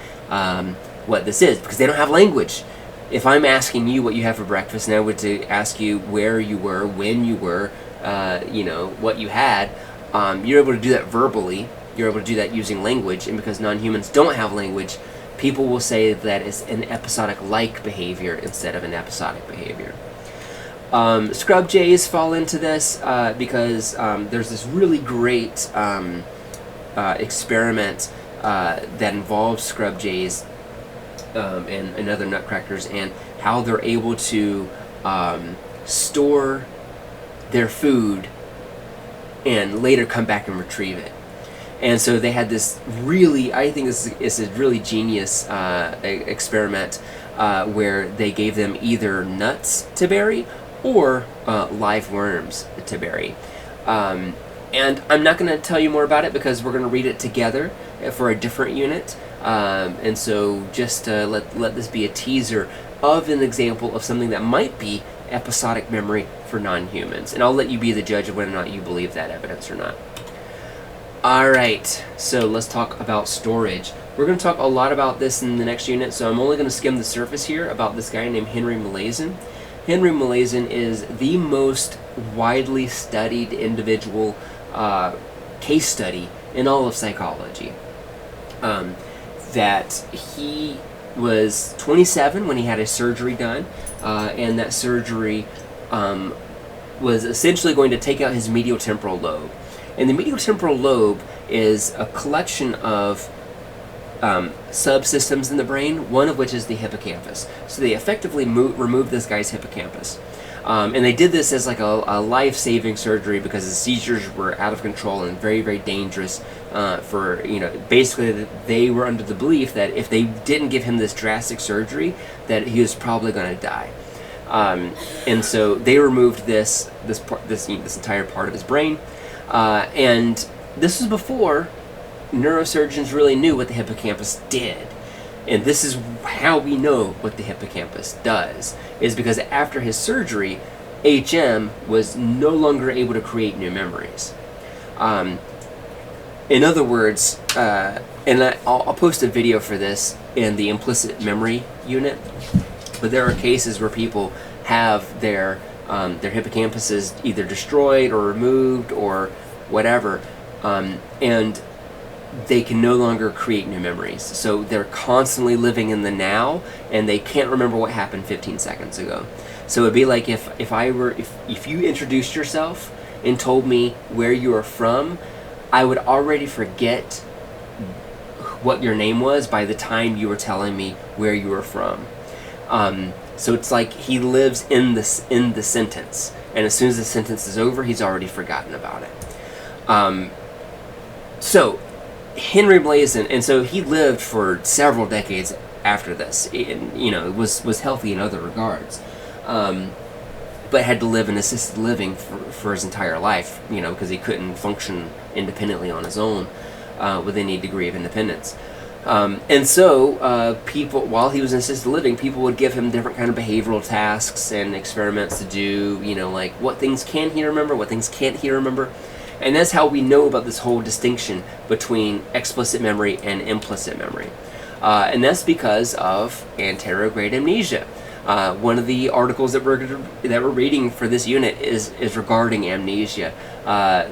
what this is, because they don't have language. If I'm asking you what you have for breakfast, and I were to ask you where you were, when you were, what you had, you're able to do that verbally, you're able to do that using language, and because non-humans don't have language, people will say that it's an episodic-like behavior instead of an episodic behavior. Scrub jays fall into this because there's this really great experiment that involves scrub jays and other nutcrackers, and how they're able to store their food and later come back and retrieve it. And so they had this really, I think this is a really genius experiment where they gave them either nuts to bury or live worms to bury. And I'm not going to tell you more about it because we're going to read it together for a different unit. And so just let this be a teaser of an example of something that might be episodic memory for non-humans. And I'll let you be the judge of whether or not you believe that evidence or not. Alright, so let's talk about storage. We're going to talk a lot about this in the next unit, so I'm only going to skim the surface here about this guy named Henry Molaison. Henry Molaison is the most widely studied individual case study in all of psychology. That he was 27 when he had his surgery done, and that surgery was essentially going to take out his medial temporal lobe. And the medial temporal lobe is a collection of subsystems in the brain, one of which is the hippocampus. So they effectively removed this guy's hippocampus. And they did this as like a life-saving surgery because the seizures were out of control and very, very dangerous for, basically they were under the belief that if they didn't give him this drastic surgery, that he was probably going to die. And so they removed this entire part of his brain. And this was before neurosurgeons really knew what the hippocampus did. And this is how we know what the hippocampus does, is because after his surgery, HM was no longer able to create new memories. In other words, and I'll post a video for this in the implicit memory unit, but there are cases where people have their hippocampuses either destroyed or removed or whatever, and they can no longer create new memories. So they're constantly living in the now, and they can't remember what happened 15 seconds ago. So it'd be like if you introduced yourself and told me where you were from, I would already forget what your name was by the time you were telling me where you were from. So it's like he lives in the sentence, and as soon as the sentence is over, he's already forgotten about it. So Henry Molaison, and so he lived for several decades after this, and was healthy in other regards, but had to live in assisted living for his entire life, because he couldn't function independently on his own with any degree of independence. And so people, while he was in assisted living, people would give him different kind of behavioral tasks and experiments to do, like what things can he remember, what things can't he remember. And that's how we know about this whole distinction between explicit memory and implicit memory. And that's because of anterograde amnesia. One of the articles that we're reading for this unit is regarding amnesia,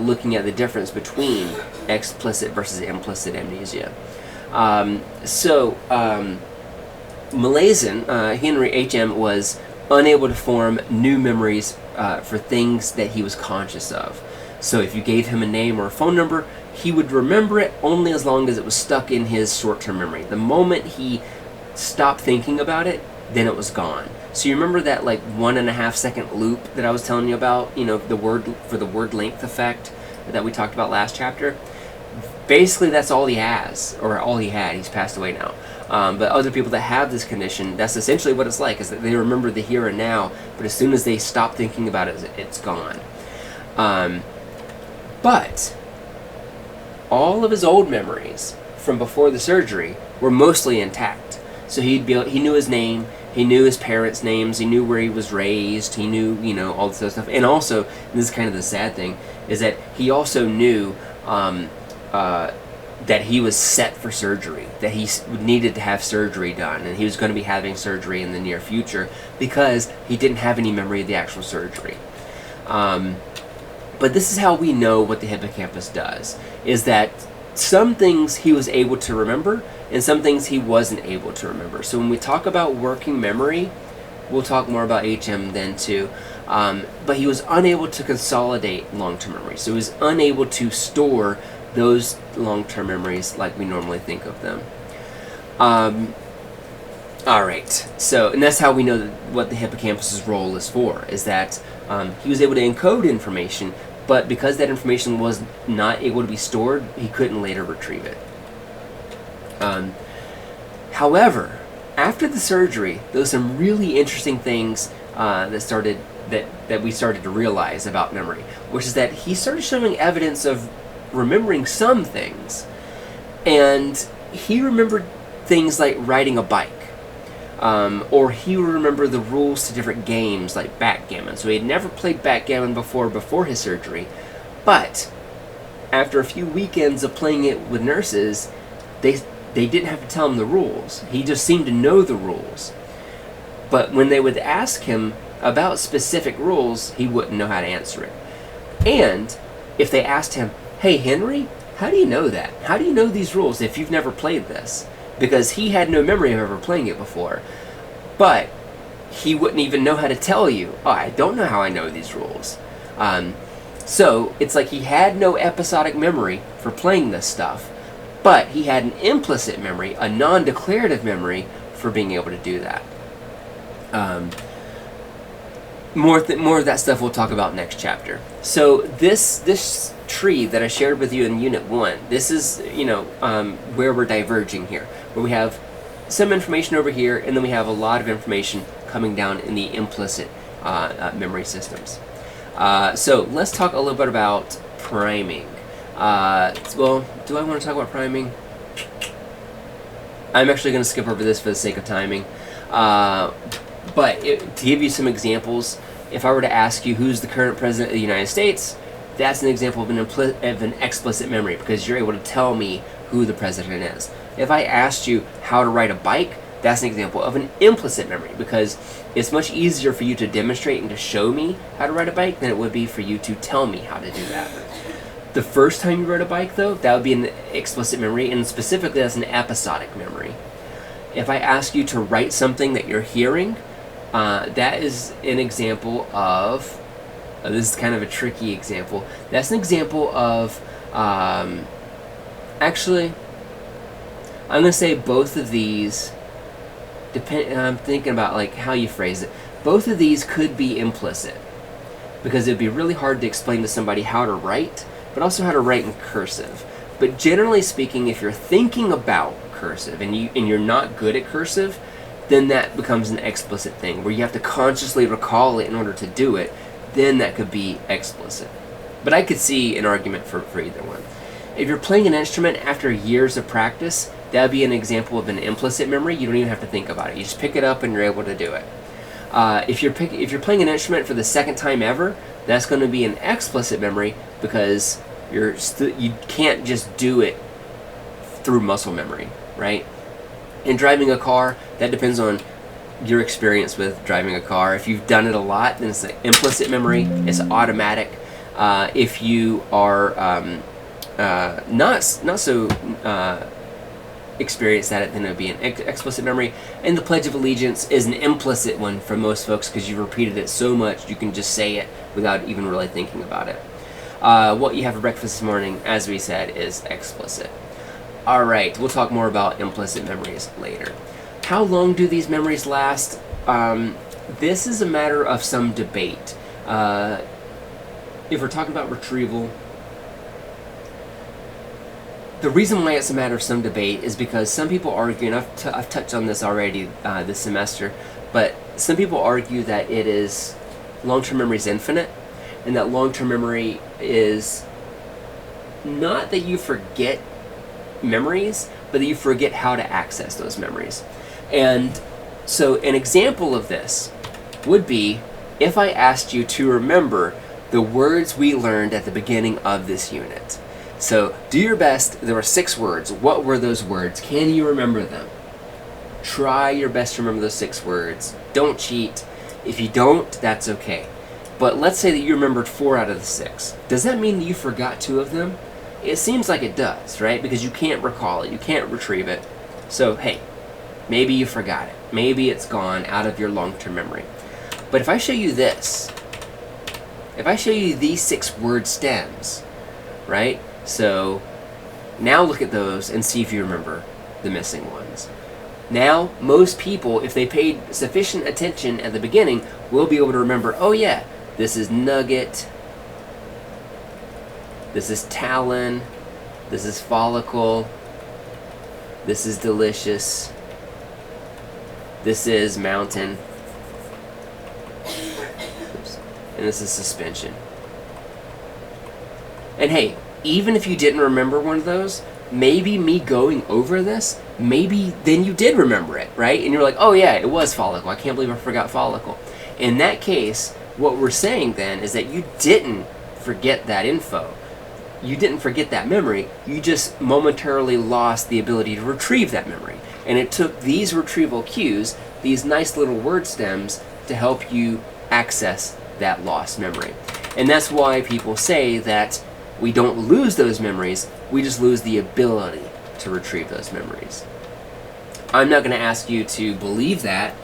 looking at the difference between explicit versus implicit amnesia. Malaysian, Henry H.M. was unable to form new memories for things that he was conscious of. So if you gave him a name or a phone number, he would remember it only as long as it was stuck in his short-term memory. The moment he stopped thinking about it, then it was gone. So you remember that like 1.5 second loop that I was telling you about, the word length effect that we talked about last chapter? Basically that's all he has, or all he had. He's passed away now. But other people that have this condition, that's essentially what it's like, is that they remember the here and now, but as soon as they stop thinking about it, it's gone. But all of his old memories from before the surgery were mostly intact. So he knew his name, he knew his parents' names, he knew where he was raised, he knew, all this other stuff. And also, and this is kind of the sad thing, is that he also knew that he was set for surgery, that he needed to have surgery done, and he was going to be having surgery in the near future because he didn't have any memory of the actual surgery. But this is how we know what the hippocampus does, is that some things he was able to remember and some things he wasn't able to remember. So when we talk about working memory, we'll talk more about HM then too, but he was unable to consolidate long-term memory. So he was unable to store those long-term memories like we normally think of them. Alright, so, and that's how we know that what the hippocampus's role is for, is that he was able to encode information, but because that information was not able to be stored, he couldn't later retrieve it. However, after the surgery, there were some really interesting things that we started to realize about memory, which is that he started showing evidence of remembering some things, and he remembered things like riding a bike, or he would remember the rules to different games like backgammon. So he had never played backgammon before his surgery, but after a few weekends of playing it with nurses, they didn't have to tell him the rules. He just seemed to know the rules. But when they would ask him about specific rules, he wouldn't know how to answer it. And if they asked him, "Hey Henry, how do you know that? How do you know these rules if you've never played this?" Because he had no memory of ever playing it before. But he wouldn't even know how to tell you, "Oh, I don't know how I know these rules." So it's like he had no episodic memory for playing this stuff, but he had an implicit memory, a non-declarative memory for being able to do that. More of that stuff we'll talk about next chapter. So this tree that I shared with you in Unit 1, this is, where we're diverging here, where we have some information over here, and then we have a lot of information coming down in the implicit memory systems. So let's talk a little bit about priming. Well, do I want to talk about priming? I'm actually going to skip over this for the sake of timing. But to give you some examples, if I were to ask you who's the current president of the United States, that's an example of an explicit memory, because you're able to tell me who the president is. If I asked you how to ride a bike, that's an example of an implicit memory, because it's much easier for you to demonstrate and to show me how to ride a bike than it would be for you to tell me how to do that. The first time you rode a bike, though, that would be an explicit memory, and specifically that's an episodic memory. If I ask you to write something that you're hearing, that is an example of, this is kind of a tricky example, that's an example of, actually, I'm going to say both of these, I'm thinking about like how you phrase it, both of these could be implicit, because it would be really hard to explain to somebody how to write, but also how to write in cursive. But generally speaking, if you're thinking about cursive and you're not good at cursive, then that becomes an explicit thing, where you have to consciously recall it in order to do it. Then that could be explicit. But I could see an argument for either one. If you're playing an instrument after years of practice, that would be an example of an implicit memory. You don't even have to think about it. You just pick it up and you're able to do it. If you're playing an instrument for the second time ever, that's going to be an explicit memory, because you can't just do it through muscle memory, right? In driving a car, that depends on your experience with driving a car. If you've done it a lot, then it's an implicit memory. It's automatic. If you are not so experience that, then it would be an explicit memory. And the Pledge of Allegiance is an implicit one for most folks because you've repeated it so much you can just say it without even really thinking about it. What you have for breakfast this morning, as we said, is explicit. Alright, we'll talk more about implicit memories later. How long do these memories last? This is a matter of some debate. If we're talking about retrieval, the reason why it's a matter of some debate is because some people argue, and I've touched on this already this semester, but some people argue that it is long-term memory is infinite, and that long-term memory is not that you forget memories, but that you forget how to access those memories. And so an example of this would be if I asked you to remember the words we learned at the beginning of this unit. So do your best. There were 6 words. What were those words? Can you remember them? Try your best to remember those 6 words. Don't cheat. If you don't, that's okay. But let's say that you remembered 4 out of the 6. Does that mean that you forgot 2 of them? It seems like it does, right? Because you can't recall it. You can't retrieve it. So, hey, maybe you forgot it. Maybe it's gone out of your long-term memory. But if I show you this, if I show you these 6 word stems, right? So now look at those and see if you remember the missing ones. Now, most people, if they paid sufficient attention at the beginning, will be able to remember, oh yeah, this is nugget, this is talon, this is follicle, this is delicious, this is mountain, and this is suspension. And hey, even if you didn't remember one of those, maybe me going over this, maybe then you did remember it, right? And you're like, oh yeah, it was follicle. I can't believe I forgot follicle. In that case, what we're saying then is that you didn't forget that info. You didn't forget that memory. You just momentarily lost the ability to retrieve that memory. And it took these retrieval cues, these nice little word stems, to help you access that lost memory. And that's why people say that we don't lose those memories, we just lose the ability to retrieve those memories. I'm not going to ask you to believe that,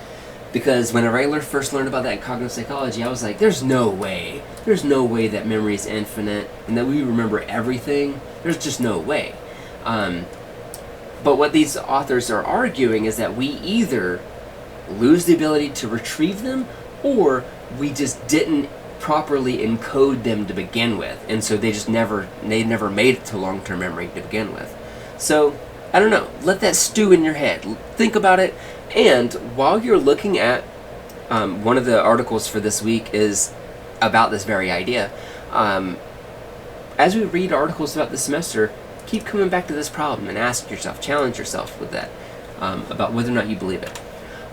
because whenever I first learned about that in cognitive psychology, I was like, there's no way that memory is infinite and that we remember everything. There's just no way. But what these authors are arguing is that we either lose the ability to retrieve them, or we just didn't properly encode them to begin with, and so they never made it to long-term memory to begin with. So I don't know, let that stew in your head, think about it. And while you're looking at one of the articles for this week is about this very idea, as we read articles throughout the semester, keep coming back to this problem and ask yourself, challenge yourself with that, about whether or not you believe it,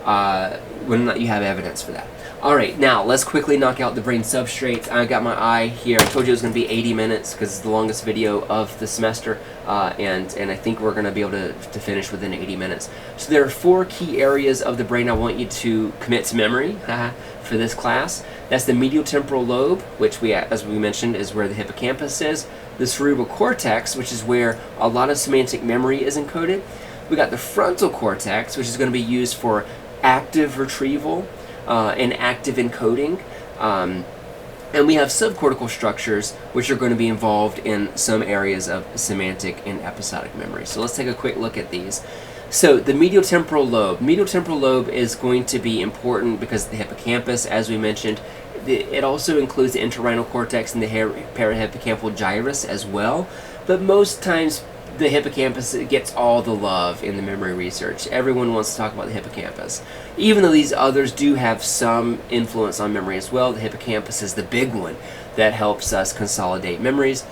whether or not you have evidence for that. Alright, now let's quickly knock out the brain substrate. I got my eye here. I told you it was going to be 80 minutes because it's the longest video of the semester, and I think we're going to be able to finish within 80 minutes. So there are 4 key areas of the brain I want you to commit to memory for this class. That's the medial temporal lobe, which as we mentioned, is where the hippocampus is. The cerebral cortex, which is where a lot of semantic memory is encoded. We got the frontal cortex, which is going to be used for active retrieval and active encoding, and we have subcortical structures which are going to be involved in some areas of semantic and episodic memory. So let's take a quick look at these. So the medial temporal lobe. Medial temporal lobe is going to be important because the hippocampus, as we mentioned, it also includes the entorhinal cortex and the parahippocampal gyrus as well, but most times the hippocampus gets all the love in the memory research. Everyone wants to talk about the hippocampus. Even though these others do have some influence on memory as well, the hippocampus is the big one that helps us consolidate memories.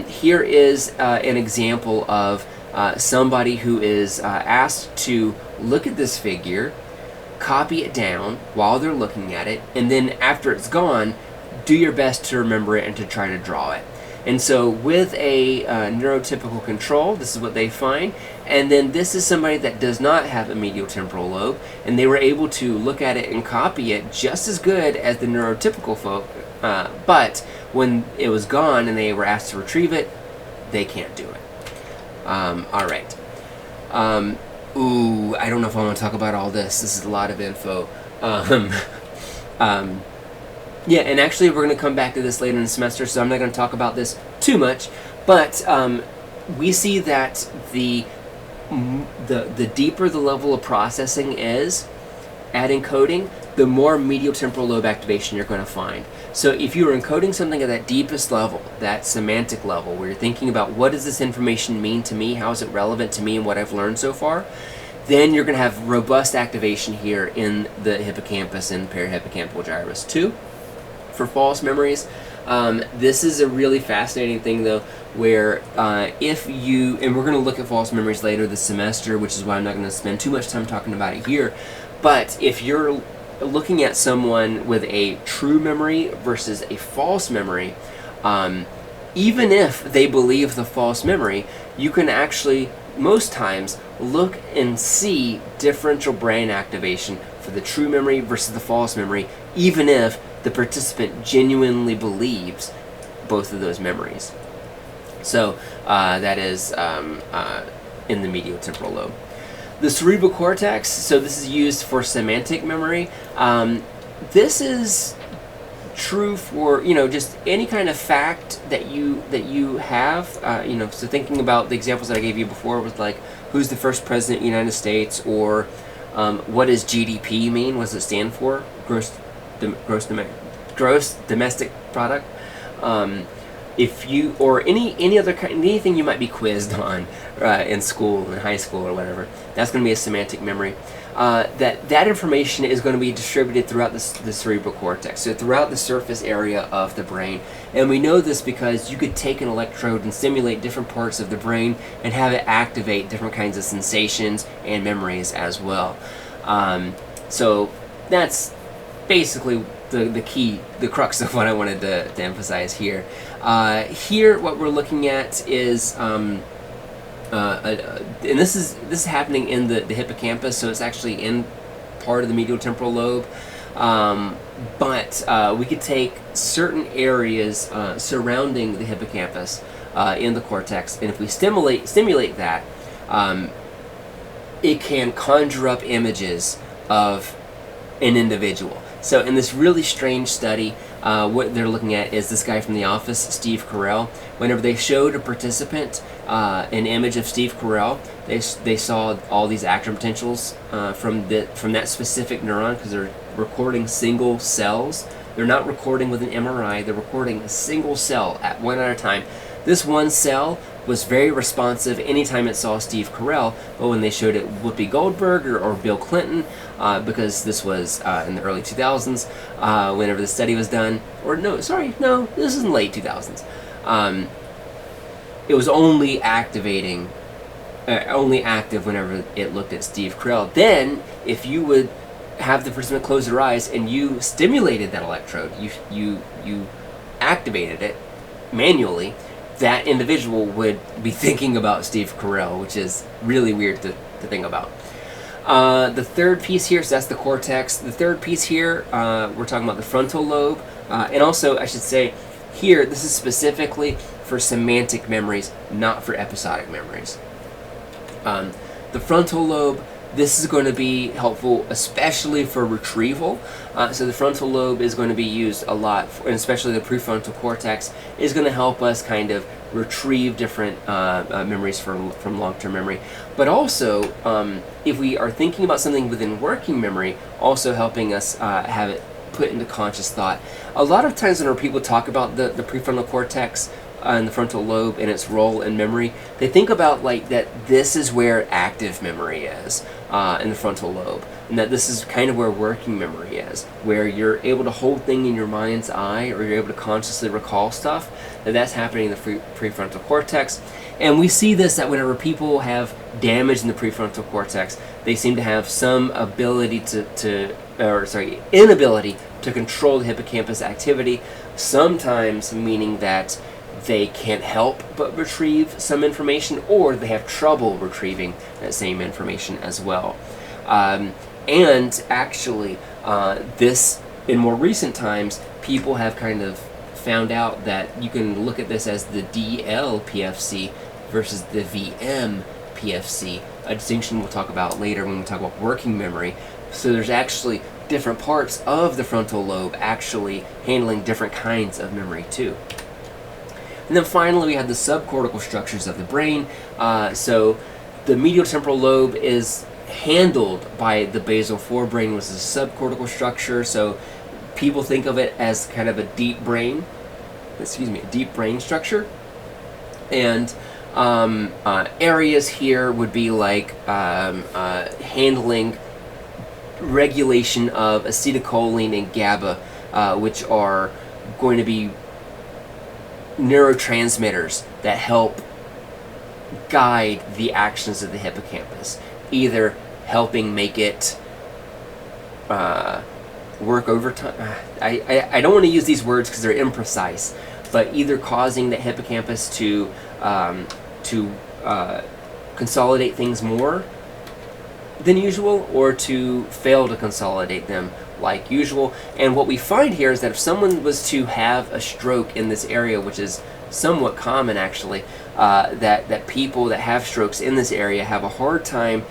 Here is an example of somebody who is asked to look at this figure, copy it down while they're looking at it, and then after it's gone, do your best to remember it and to try to draw it. And so with a neurotypical control, this is what they find. And then this is somebody that does not have a medial temporal lobe, and they were able to look at it and copy it just as good as the neurotypical folk. But when it was gone and they were asked to retrieve it, they can't do it. All right. Ooh, I don't know if I want to talk about all this. This is a lot of info. Yeah, and actually we're going to come back to this later in the semester, so I'm not going to talk about this too much. But we see that the deeper the level of processing is at encoding, the more medial temporal lobe activation you're going to find. So if you are encoding something at that deepest level, that semantic level, where you're thinking about what does this information mean to me, how is it relevant to me and what I've learned so far, then you're going to have robust activation here in the hippocampus and perihippocampal gyrus too. For false memories, this is a really fascinating thing though, where if you, and we're going to look at false memories later this semester, which is why I'm not going to spend too much time talking about it here, but if you're looking at someone with a true memory versus a false memory, even if they believe the false memory, you can actually most times look and see differential brain activation for the true memory versus the false memory, even if the participant genuinely believes both of those memories. So that is in the medial temporal lobe. The cerebral cortex, so this is used for semantic memory. This is true for, just any kind of fact that you have. So thinking about the examples that I gave you before was like, who's the first president of the United States, or what does GDP mean? What does it stand for? Gross domestic product. If you, or any other kind, anything you might be quizzed on in school, in high school or whatever, that's going to be a semantic memory. That information is going to be distributed throughout the cerebral cortex, so throughout the surface area of the brain. And we know this because you could take an electrode and stimulate different parts of the brain and have it activate different kinds of sensations and memories as well. So that's basically the key, the crux of what I wanted to emphasize here. Here, what we're looking at is, and this is happening in the hippocampus, so it's actually in part of the medial temporal lobe. But we could take certain areas surrounding the hippocampus in the cortex, and if we stimulate that, it can conjure up images of an individual. So in this really strange study, what they're looking at is this guy from The Office, Steve Carell. Whenever they showed a participant an image of Steve Carell, they saw all these action potentials from that specific neuron, because they're recording single cells. They're not recording with an MRI. They're recording a single cell at one at a time. This one cell was very responsive anytime it saw Steve Carell, but when they showed it Whoopi Goldberg or Bill Clinton, because this was in the early 2000s, whenever the study was done, this is in the late 2000s, it was only active whenever it looked at Steve Carell. Then, if you would have the participant close their eyes and you stimulated that electrode, you activated it manually, that individual would be thinking about Steve Carell, which is really weird to think about. The third piece here, so that's the cortex. The third piece here, we're talking about the frontal lobe. And also, I should say, here, this is specifically for semantic memories, not for episodic memories. The frontal lobe, this is going to be helpful, especially for retrieval. So the frontal lobe is going to be used a lot, and especially the prefrontal cortex is going to help us kind of retrieve different memories from long-term memory. But also, if we are thinking about something within working memory, also helping us have it put into conscious thought. A lot of times when people talk about the prefrontal cortex and the frontal lobe and its role in memory, they think about like that this is where active memory is in the frontal lobe, and that this is kind of where working memory is, where you're able to hold things in your mind's eye, or you're able to consciously recall stuff. That's happening in the prefrontal cortex. And we see this that whenever people have damage in the prefrontal cortex, they seem to have some ability inability to control the hippocampus activity, sometimes meaning that they can't help but retrieve some information, or they have trouble retrieving that same information as well. And actually, this, in more recent times, people have kind of found out that you can look at this as the DL-PFC versus the VM-PFC a distinction we'll talk about later when we talk about working memory. So there's actually different parts of the frontal lobe actually handling different kinds of memory too. And then finally we have the subcortical structures of the brain. So the medial temporal lobe is handled by the basal forebrain, which is a subcortical structure. So people think of it as kind of a deep brain, deep brain structure. And areas here would be like handling regulation of acetylcholine and GABA, which are going to be neurotransmitters that help guide the actions of the hippocampus, either helping make it work overtime. I don't want to use these words because they're imprecise, but either causing the hippocampus to consolidate things more than usual, or to fail to consolidate them like usual. And what we find here is that if someone was to have a stroke in this area, which is somewhat common actually, that people that have strokes in this area have a hard time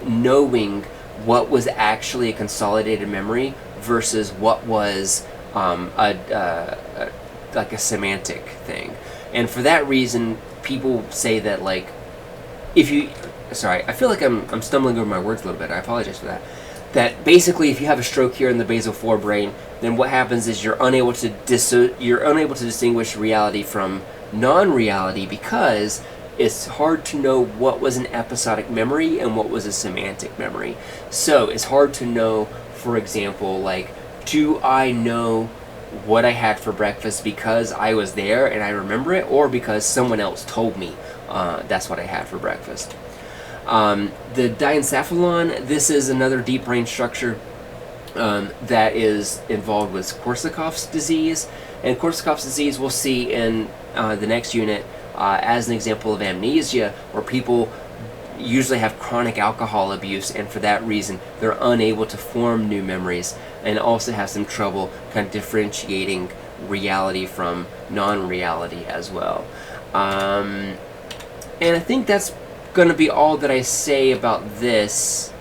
knowing what was actually a consolidated memory versus what was like a semantic thing. And for that reason, people say that, like, if you, sorry, I feel like I'm stumbling over my words a little bit. I apologize for that. That basically, if you have a stroke here in the basal forebrain, then what happens is you're unable to distinguish reality from non-reality, because it's hard to know what was an episodic memory and what was a semantic memory. So it's hard to know, for example, like, do I know what I had for breakfast because I was there and I remember it, or because someone else told me that's what I had for breakfast? The diencephalon, this is another deep brain structure that is involved with Korsakoff's disease. And Korsakoff's disease we'll see in the next unit as an example of amnesia, where people usually have chronic alcohol abuse, and for that reason they're unable to form new memories, and also have some trouble kind of differentiating reality from non-reality as well. And I think that's going to be all that I say about this.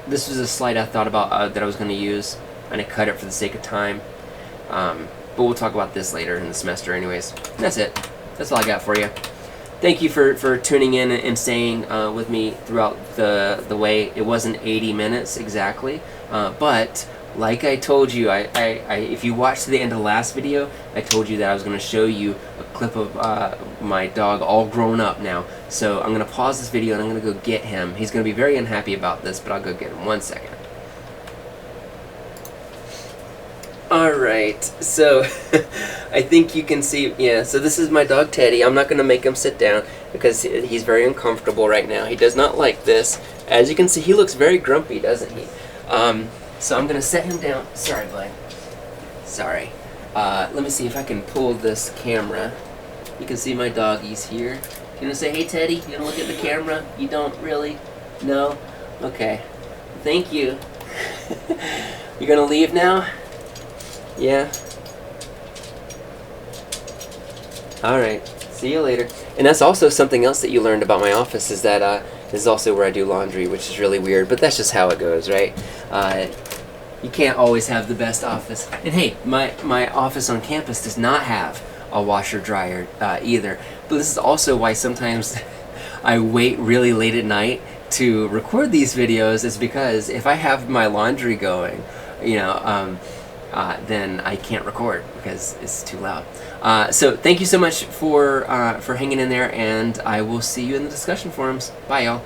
This was a slide I thought about that I was going to use, and I cut it for the sake of time. But we'll talk about this later in the semester anyways. And that's it. That's all I got for you. Thank you for tuning in and staying with me throughout the way. It wasn't 80 minutes exactly, but like I told you, if you watched to the end of the last video, I told you that I was going to show you a clip of my dog all grown up now. So I'm going to pause this video and I'm going to go get him. He's going to be very unhappy about this, but I'll go get him. 1 second. Alright, so I think you can see, yeah, so this is my dog Teddy. I'm not going to make him sit down because he's very uncomfortable right now. He does not like this. As you can see, he looks very grumpy, doesn't he? So I'm going to set him down. Sorry, bud. Sorry. Let me see if I can pull this camera. You can see my doggies here. You want to say, hey Teddy, you want to look at the camera? You don't really? No? Okay. Thank you. You going to leave now? Yeah. Alright. See you later. And that's also something else that you learned about my office, is that this is also where I do laundry, which is really weird, but that's just how it goes, right? You can't always have the best office. And hey, my office on campus does not have a washer dryer either. But this is also why sometimes I wait really late at night to record these videos, is because if I have my laundry going, you know, then I can't record because it's too loud. So thank you so much for hanging in there, and I will see you in the discussion forums. Bye, y'all.